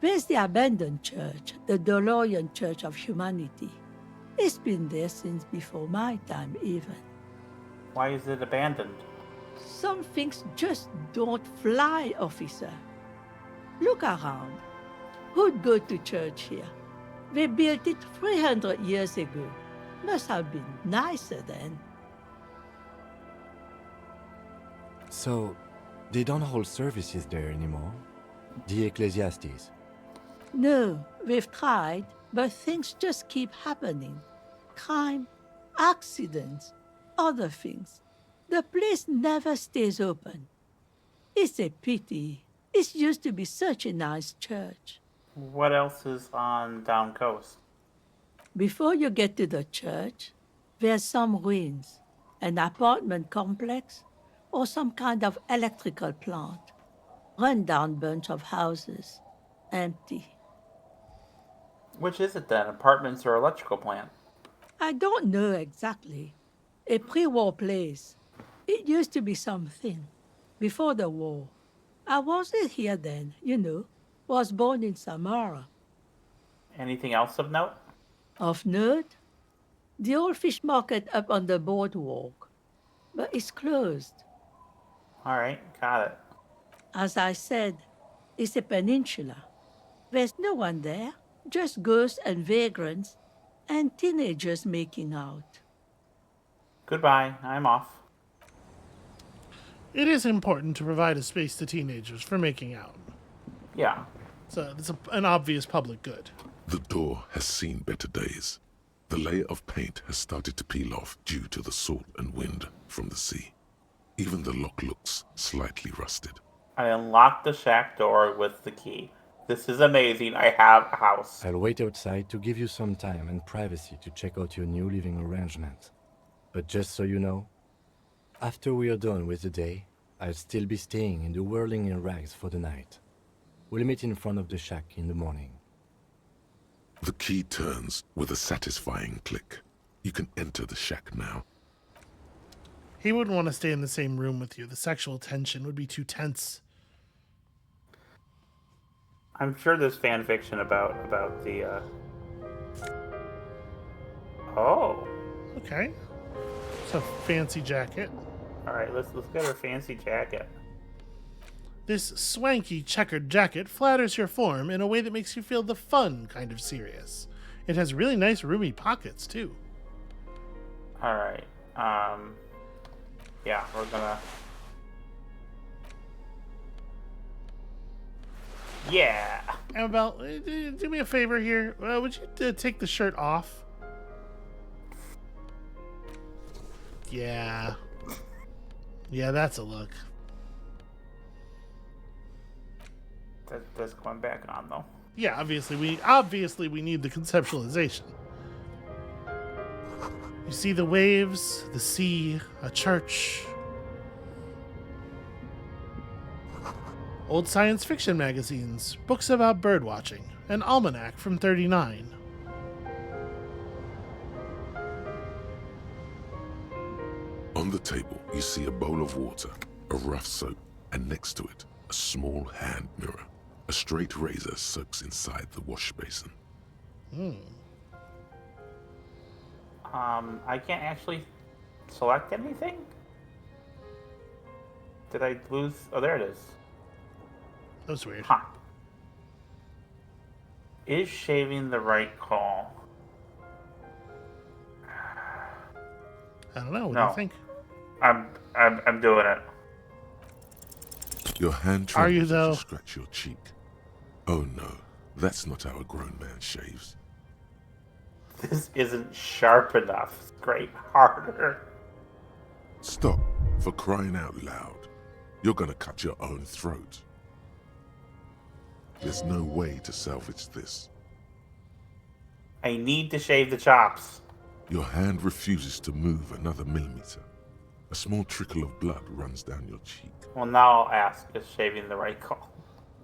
There's the abandoned church, the DeLorean Church of Humanity. It's been there since before my time, even. Why is it abandoned? Some things just don't fly, officer. Look around. Who'd go to church here? They built it 300 years ago. Must have been nicer then. So, they don't hold services there anymore? The Ecclesiastes? No, we've tried, but things just keep happening. Crime, accidents, other things. The place never stays open. It's a pity. It used to be such a nice church. What else is on down coast? Before you get to the church, there's some ruins, an apartment complex, or some kind of electrical plant. Run-down bunch of houses, empty. Which is it then? Apartments or electrical plant? I don't know exactly. A pre-war place. It used to be something. Before the war. I wasn't here then, you know. Was born in Samara. Anything else of note? Of note? The old fish market up on the boardwalk. But it's closed. Alright, got it. As I said, it's a peninsula. There's no one there, just ghosts and vagrants, and teenagers making out. Goodbye, I'm off. It is important to provide a space to teenagers for making out. Yeah. So it's an obvious public good. The door has seen better days. The layer of paint has started to peel off due to the salt and wind from the sea. Even the lock looks slightly rusted. I unlocked the shack door with the key. This is amazing. I have a house. I'll wait outside to give you some time and privacy to check out your new living arrangement. But just so you know, after we are done with the day, I'll still be staying in the whirling in rags for the night. We'll meet in front of the shack in the morning. The key turns with a satisfying click. You can enter the shack now. He wouldn't want to stay in the same room with you. The sexual tension would be too tense. I'm sure there's fan fiction about the Oh. Okay. So fancy jacket. Alright, let's get our fancy jacket. This swanky checkered jacket flatters your form in a way that makes you feel the fun kind of serious. It has really nice roomy pockets too. Alright. Yeah, we're gonna... Yeah! Amabel, do me a favor here. Would you take the shirt off? Yeah. Yeah, that's a look. That's going back on, though. Yeah, obviously we need the conceptualization. You see the waves, the sea, a church. Old science fiction magazines, books about birdwatching, an almanac from 39. On the table, you see a bowl of water, a rough soap, and next to it, a small hand mirror. A straight razor soaks inside the wash basin. I can't actually select anything? Did I lose? Oh, there it is. That's weird. Huh. Is shaving the right call? I don't know. What do No. you think? I'm doing it. Your hand Are you, trembles as though? you scratch your cheek. Oh no, that's not how a grown man shaves. This isn't sharp enough. Scrape harder. Stop, for crying out loud. You're gonna cut your own throat. There's no way to salvage this. I need to shave the chops. Your hand refuses to move another millimeter. A small trickle of blood runs down your cheek. Well, now I'll ask, is shaving the right call?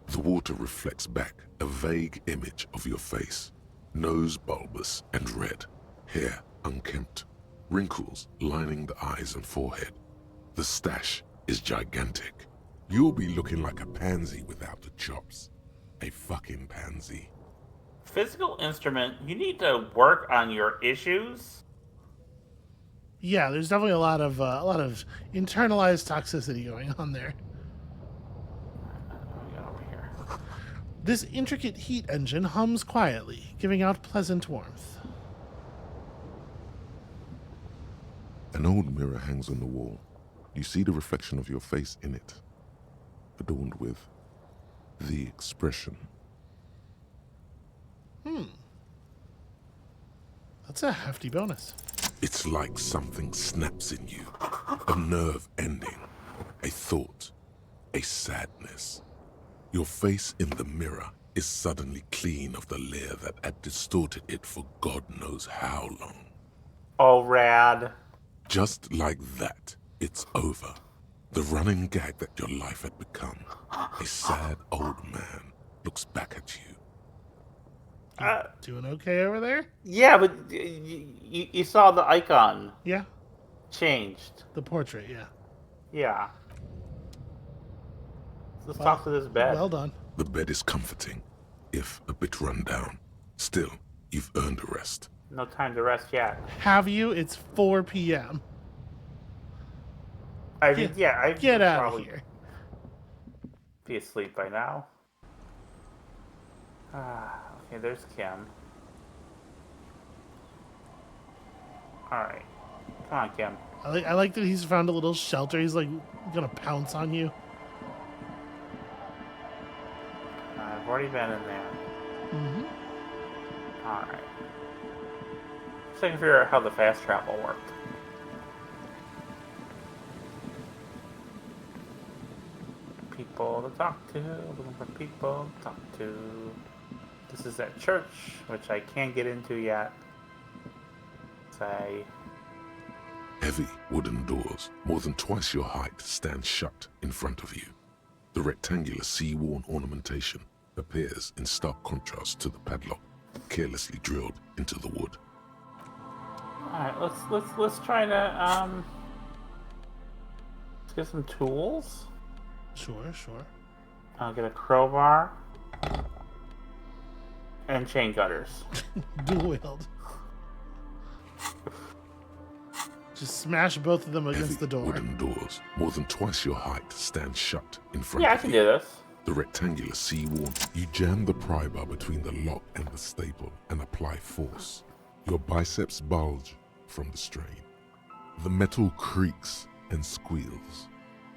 The water reflects back a vague image of your face. Nose bulbous and red, hair unkempt, wrinkles lining the eyes and forehead. The stash is gigantic. You'll be looking like a pansy without the chops. A fucking pansy. Physical instrument, you need to work on your issues. Yeah, there's definitely a lot of internalized toxicity going on there. Get over here. This intricate heat engine hums quietly, giving out pleasant warmth. An old mirror hangs on the wall. You see the reflection of your face in it, adorned with the expression. That's a hefty bonus. It's like something snaps in you. A nerve ending. A thought. A sadness. Your face in the mirror is suddenly clean of the layer that had distorted it for God knows how long. Oh, rad. Just like that, it's over. The running gag that your life had become. A sad old man looks back at you. Doing okay over there? Yeah, but you saw the icon Yeah. changed. The portrait, yeah. Yeah. Let's talk to this bed. Well done. The bed is comforting, if a bit run down. Still, you've earned a rest. No time to rest yet. Have you? It's 4 p.m. I mean, yeah, I Get out of probably here. be asleep by now. Okay, there's Kim. Alright. Come on, Kim. I like that he's found a little shelter. He's like gonna pounce on you. I've already been in there. Mm-hmm. Alright. So I can figure out how the fast travel worked. People to talk to, looking for people to talk to. This is that church, which I can't get into yet. Say, Heavy wooden doors, more than twice your height, stand shut in front of you. The rectangular sea-worn ornamentation appears in stark contrast to the padlock, carelessly drilled into the wood. alright, let's try to let's get some tools. Sure. I'll get a crowbar and chain cutters. Dual wield. Just smash both of them against the door. Wooden doors, more than twice your height, stand shut in front Yeah, I of can you. do this. The rectangular sea-worn, you jam the pry bar between the lock and the staple and apply force. Your biceps bulge from the strain. The metal creaks and squeals.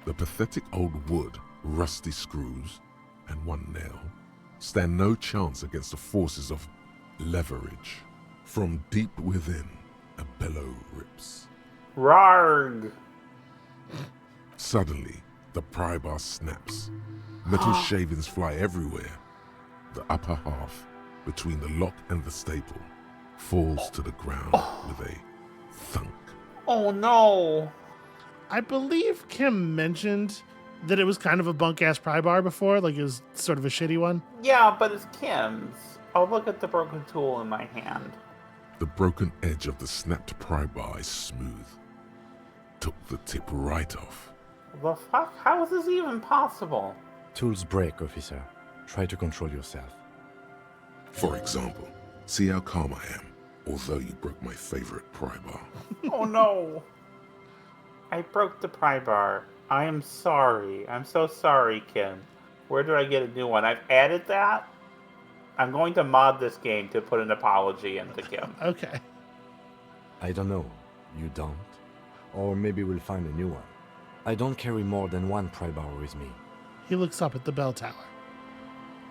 The pathetic old wood, rusty screws, and one nail stand no chance against the forces of leverage. From deep within, a bellow rips. Rarg! Suddenly, the pry bar snaps. Metal shavings fly everywhere. The upper half, between the lock and the staple, falls to the ground with a thunk. Oh no! I believe Kim mentioned that it was kind of a bunk-ass pry bar before, like it was sort of a shitty one. Yeah, but it's Kim's. Oh, look at the broken tool in my hand. The broken edge of the snapped pry bar is smooth. Took the tip right off. The fuck? How is this even possible? Tools break, officer. Try to control yourself. For example, see how calm I am, although you broke my favorite pry bar. Oh no! I broke the pry bar. I am sorry. I'm so sorry, Kim. Where do I get a new one? I've added that. I'm going to mod this game to put an apology into Kim. Okay. I don't know. You don't? Or maybe we'll find a new one. I don't carry more than one pry bar with me. He looks up at the bell tower.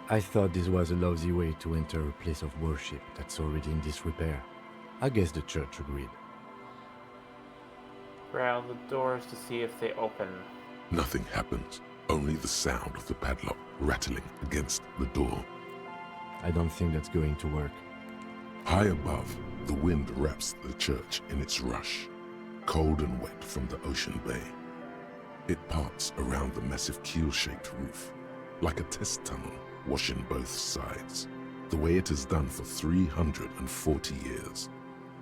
I thought this was a lousy way to enter a place of worship that's already in disrepair. I guess the church agreed. Rattle the doors to see if they open. Nothing happens, only the sound of the padlock rattling against the door. I don't think that's going to work. High above, the wind wraps the church in its rush, cold and wet from the ocean bay. It parts around the massive keel-shaped roof, like a test tunnel washing both sides, the way it has done for 340 years.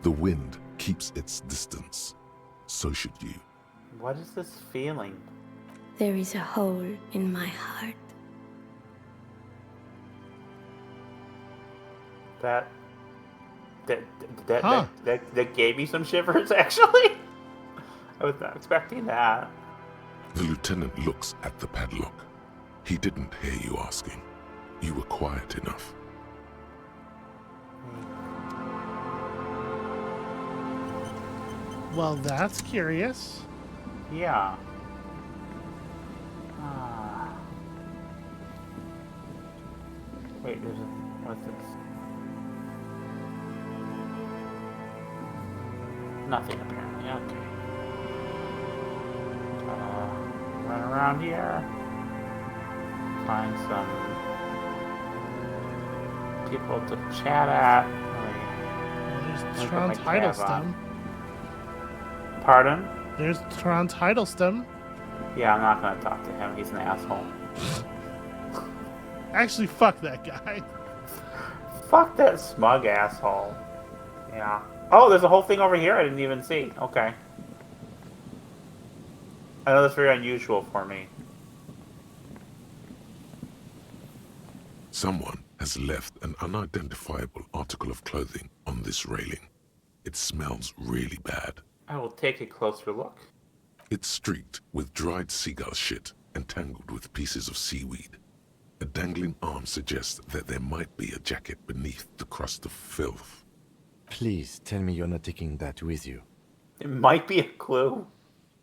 The wind keeps its distance. So should you. What is this feeling? There is a hole in my heart. That Huh. that gave me some shivers, actually. I was not expecting that. The lieutenant looks at the padlock. He didn't hear you asking. You were quiet enough. Well, that's curious. Yeah. Wait, there's a... What's this? Nothing, apparently. Okay. Run around here. Find some People to chat at. There's Look at Tron my tab Hiddleston. Pardon? There's Tron Hiddleston. Yeah, I'm not gonna talk to him. He's an asshole. Actually, fuck that guy. Fuck that smug asshole. Yeah. Oh, there's a whole thing over here I didn't even see. Okay. I know that's very unusual for me. Someone has left an unidentifiable article of clothing on this railing. It smells really bad. I will take a closer look. It's streaked with dried seagull shit and tangled with pieces of seaweed. A dangling arm suggests that there might be a jacket beneath the crust of filth. Please tell me you're not taking that with you. It might be a clue.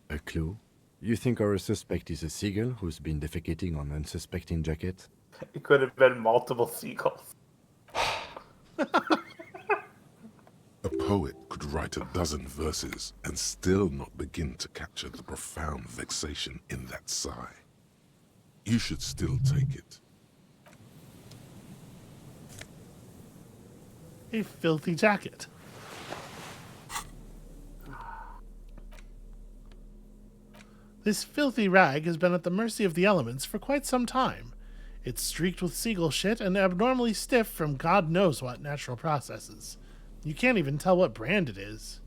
A clue? You think our suspect is a seagull who's been defecating on unsuspecting jacket? It could have been multiple seagulls. A poet could write a dozen verses and still not begin to capture the profound vexation in that sigh. You should still take it. A filthy jacket. This filthy rag has been at the mercy of the elements for quite some time. It's streaked with seagull shit and abnormally stiff from God knows what natural processes. You can't even tell what brand it is.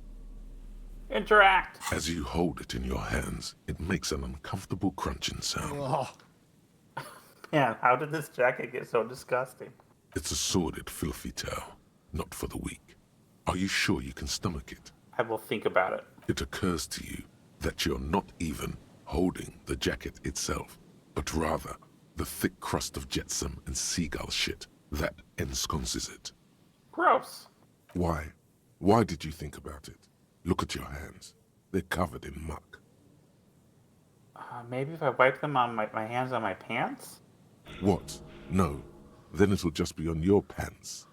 Interact. As you hold it in your hands, it makes an uncomfortable crunching sound. Oh. Man, how did this jacket get so disgusting? It's a sordid, filthy tale, not for the weak. Are you sure you can stomach it? I will think about it. It occurs to you that you're not even holding the jacket itself, but rather the thick crust of jetsam and seagull shit that ensconces it. Gross. Why? Why did you think about it? Look at your hands. They're covered in muck. Maybe if I wipe them on my hands on my pants? What? No. Then it'll just be on your pants.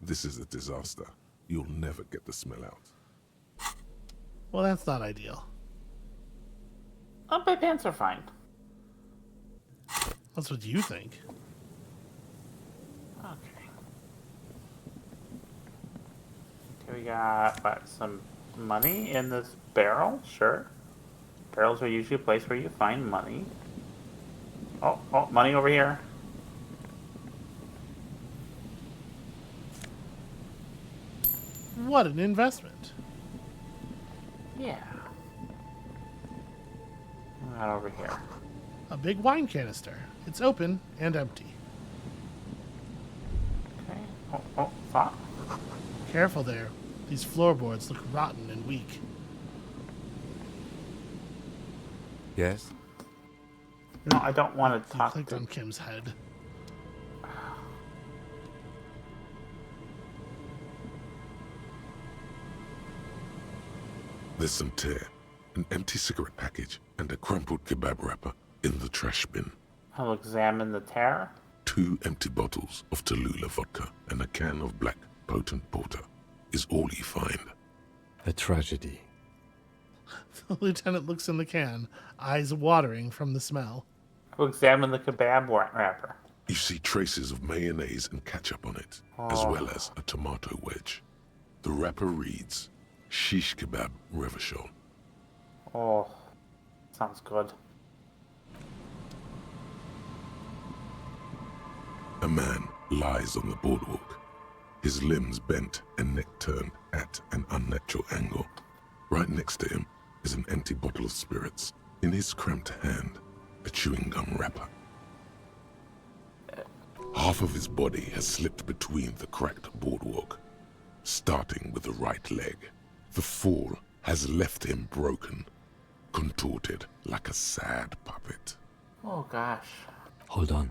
This is a disaster. You'll never get the smell out. Well, that's not ideal. Oh, my pants are fine. That's what you think. Okay. Okay, we got, what, some money in this barrel? Sure. Barrels are usually a place where you find money. Oh, money over here. What an investment. Yeah. Not over here. A big wine canister. It's open and empty. Okay. Fuck. Careful there. These floorboards look rotten and weak. Yes? No, I don't want to You talk clicked to... on Kim's head. There's some tear, an empty cigarette package, and a crumpled kebab wrapper in the trash bin. I'll examine the tear. 2 empty bottles of Tallulah vodka and a can of black potent porter is all you find. A tragedy. The lieutenant looks in the can, eyes watering from the smell. I'll examine the kebab wrapper. You see traces of mayonnaise and ketchup on it, as well as a tomato wedge. The wrapper reads, Shish Kebab Revachol. Oh, sounds good. A man lies on the boardwalk, his limbs bent and neck turned at an unnatural angle. Right next to him is an empty bottle of spirits. In his cramped hand, a chewing gum wrapper. Half of his body has slipped between the cracked boardwalk, starting with the right leg. The fall has left him broken, contorted like a sad puppet. Oh, gosh. Hold on.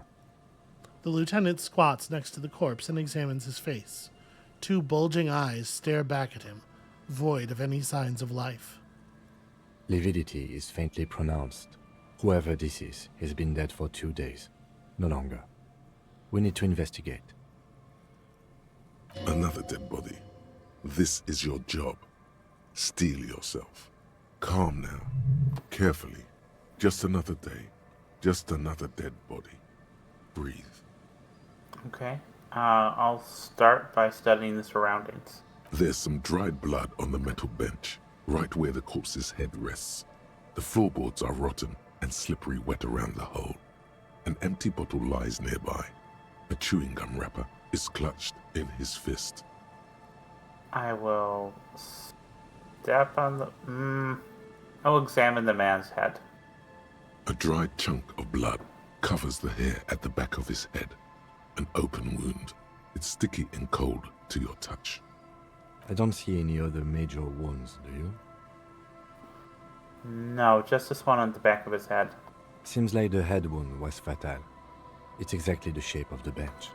The lieutenant squats next to the corpse and examines his face. 2 bulging eyes stare back at him, void of any signs of life. Lividity is faintly pronounced. Whoever this is has been dead for 2 days. No longer. We need to investigate. Another dead body. This is your job. Steel yourself. Calm now. Carefully. Just another day. Just another dead body. Breathe. Okay. I'll start by studying the surroundings. There's some dried blood on the metal bench, right where the corpse's head rests. The floorboards are rotten and slippery wet around the hole. An empty bottle lies nearby. A chewing gum wrapper is clutched in his fist. I will step on the... I will examine the man's head. A dried chunk of blood covers the hair at the back of his head. An open wound. It's sticky and cold to your touch. I don't see any other major wounds, do you? No, just this one on the back of his head. Seems like the head wound was fatal. It's exactly the shape of the bench.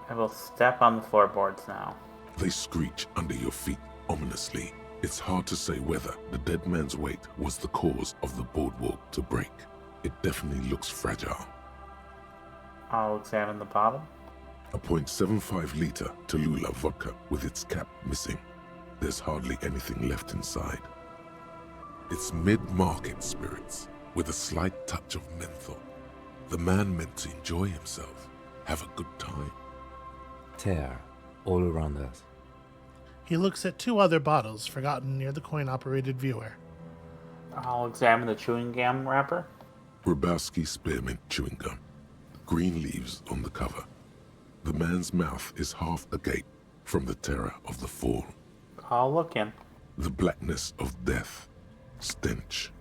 I will step on the floorboards now. They screech under your feet ominously. It's hard to say whether the dead man's weight was the cause of the boardwalk to break. It definitely looks fragile. I'll examine the bottle. A .75-liter Tallulah vodka with its cap missing. There's hardly anything left inside. It's mid-market spirits with a slight touch of menthol. The man meant to enjoy himself, have a good time. Tear all around us. He looks at two other bottles forgotten near the coin-operated viewer. I'll examine the chewing gum wrapper. Rubowski spearmint chewing gum. Green leaves on the cover. The man's mouth is half agape from the terror of the fall. I'll look in. The blackness of death. Stench.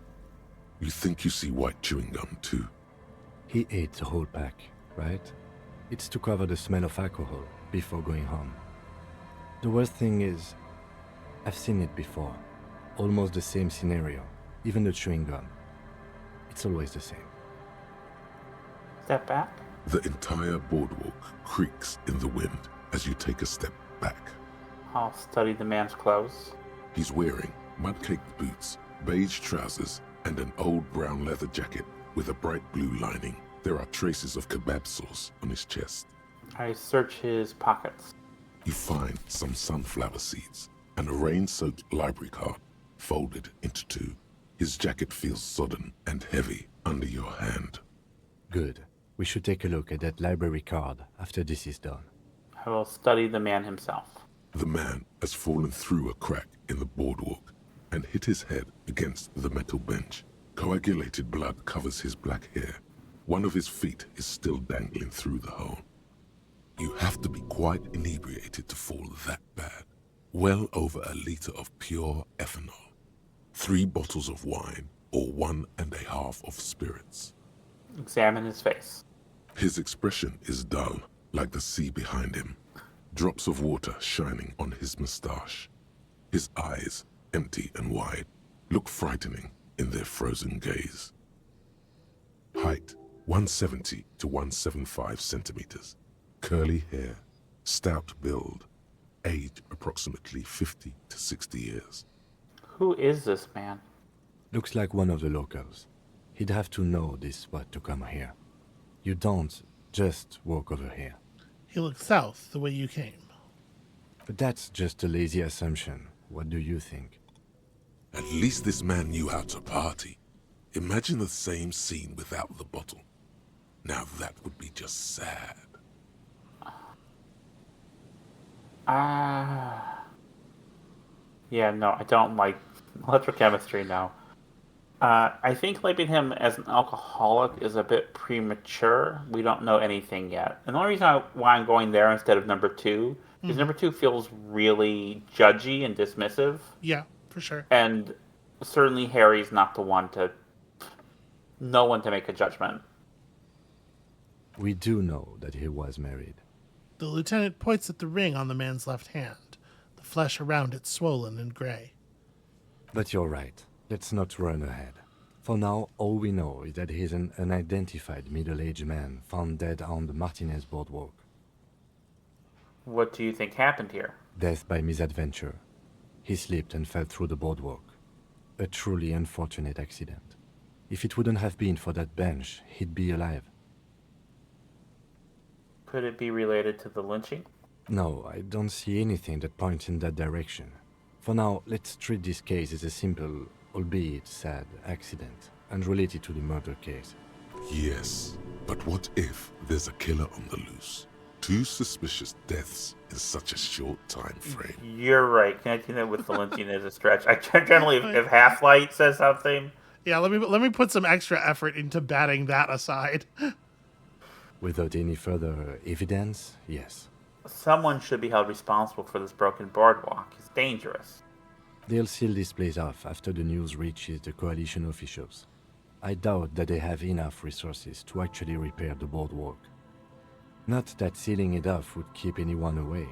You think you see white chewing gum too. He ate the whole pack, right? It's to cover the smell of alcohol before going home. The worst thing is, I've seen it before. Almost the same scenario. Even the chewing gum. It's always the same. Step back. The entire boardwalk creaks in the wind as you take a step back. I'll study the man's clothes. He's wearing mud-caked boots, beige trousers, and an old brown leather jacket with a bright blue lining. There are traces of kebab sauce on his chest. I search his pockets. You find some sunflower seeds and a rain-soaked library card folded into two. His jacket feels sodden and heavy under your hand. Good. We should take a look at that library card after this is done. I will study the man himself. The man has fallen through a crack in the boardwalk and hit his head against the metal bench. Coagulated blood covers his black hair. One of his feet is still dangling through the hole. You have to be quite inebriated to fall that bad. Well over a liter of pure ethanol. 3 bottles of wine or 1.5 of spirits. Examine his face. His expression is dull, like the sea behind him. Drops of water shining on his mustache. His eyes, empty and wide, look frightening in their frozen gaze. Height, 170 to 175 centimeters. Curly hair, stout build. Age, approximately 50 to 60 years. Who is this man? Looks like one of the locals. He'd have to know this spot to come here. You don't just walk over here. He looks south the way you came. But that's just a lazy assumption. What do you think? At least this man knew how to party. Imagine the same scene without the bottle. Now that would be just sad. Yeah, no, I don't like electrochemistry now. I think labeling him as an alcoholic is a bit premature. We don't know anything yet. And the only reason why I'm going there instead of number 2 is number 2 feels really judgy and dismissive. Yeah, for sure. And certainly Harry's not the one to... No one to make a judgment. We do know that he was married. The lieutenant points at the ring on the man's left hand, the flesh around it swollen and gray. But you're right. Let's not run ahead. For now, all we know is that he's an unidentified middle-aged man found dead on the Martinez boardwalk. What do you think happened here? Death by misadventure. He slipped and fell through the boardwalk. A truly unfortunate accident. If it wouldn't have been for that bench, he'd be alive. Could it be related to the lynching? No, I don't see anything that points in that direction. For now, let's treat this case as a simple, albeit sad, accident, unrelated to the murder case. Yes, but what if there's a killer on the loose? 2 suspicious deaths in such a short time frame. You're right. Connecting that with Valentine is a stretch. I generally, if Half-Light says something... Yeah, let me put some extra effort into batting that aside. Without any further evidence, yes. Someone should be held responsible for this broken boardwalk. It's dangerous. They'll seal this place off after the news reaches the coalition officials. I doubt that they have enough resources to actually repair the boardwalk. Not that sealing it off would keep anyone away.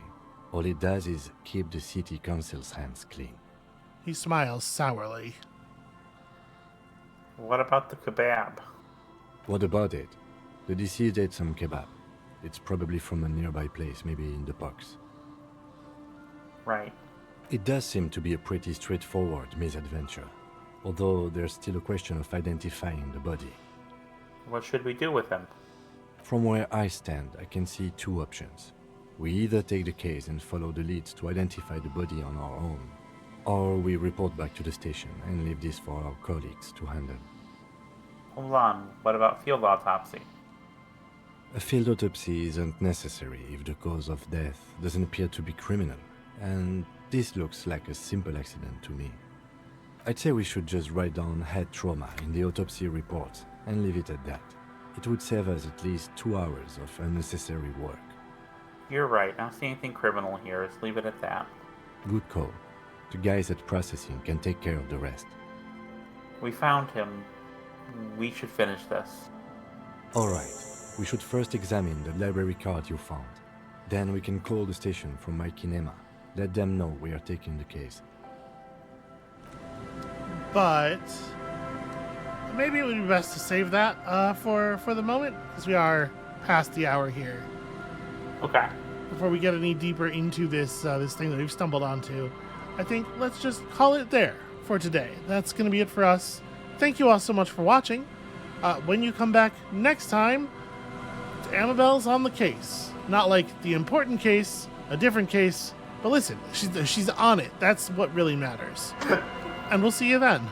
All it does is keep the city council's hands clean. He smiles sourly. What about the kebab? What about it? The deceased ate some kebab. It's probably from a nearby place, maybe in the parks. Right. It does seem to be a pretty straightforward misadventure, although there's still a question of identifying the body. What should we do with him? From where I stand, I can see 2 options. We either take the case and follow the leads to identify the body on our own, or we report back to the station and leave this for our colleagues to handle. Hold on. What about field autopsy? A field autopsy isn't necessary if the cause of death doesn't appear to be criminal, and this looks like a simple accident to me. I'd say we should just write down head trauma in the autopsy report and leave it at that. It would save us at least 2 hours of unnecessary work. You're right. I don't see anything criminal here. Let's leave it at that. Good call. The guys at processing can take care of the rest. We found him. We should finish this. Alright, we should first examine the library card you found. Then we can call the station from my kinema. Let them know we are taking the case. But maybe it would be best to save that for the moment, because we are past the hour here. Okay. Before we get any deeper into this this thing that we've stumbled onto, I think let's just call it there for today. That's going to be it for us. Thank you all so much for watching. When you come back next time, Amabel's on the case. Not like the important case, a different case, but listen, she's on it. That's what really matters. And we'll see you then.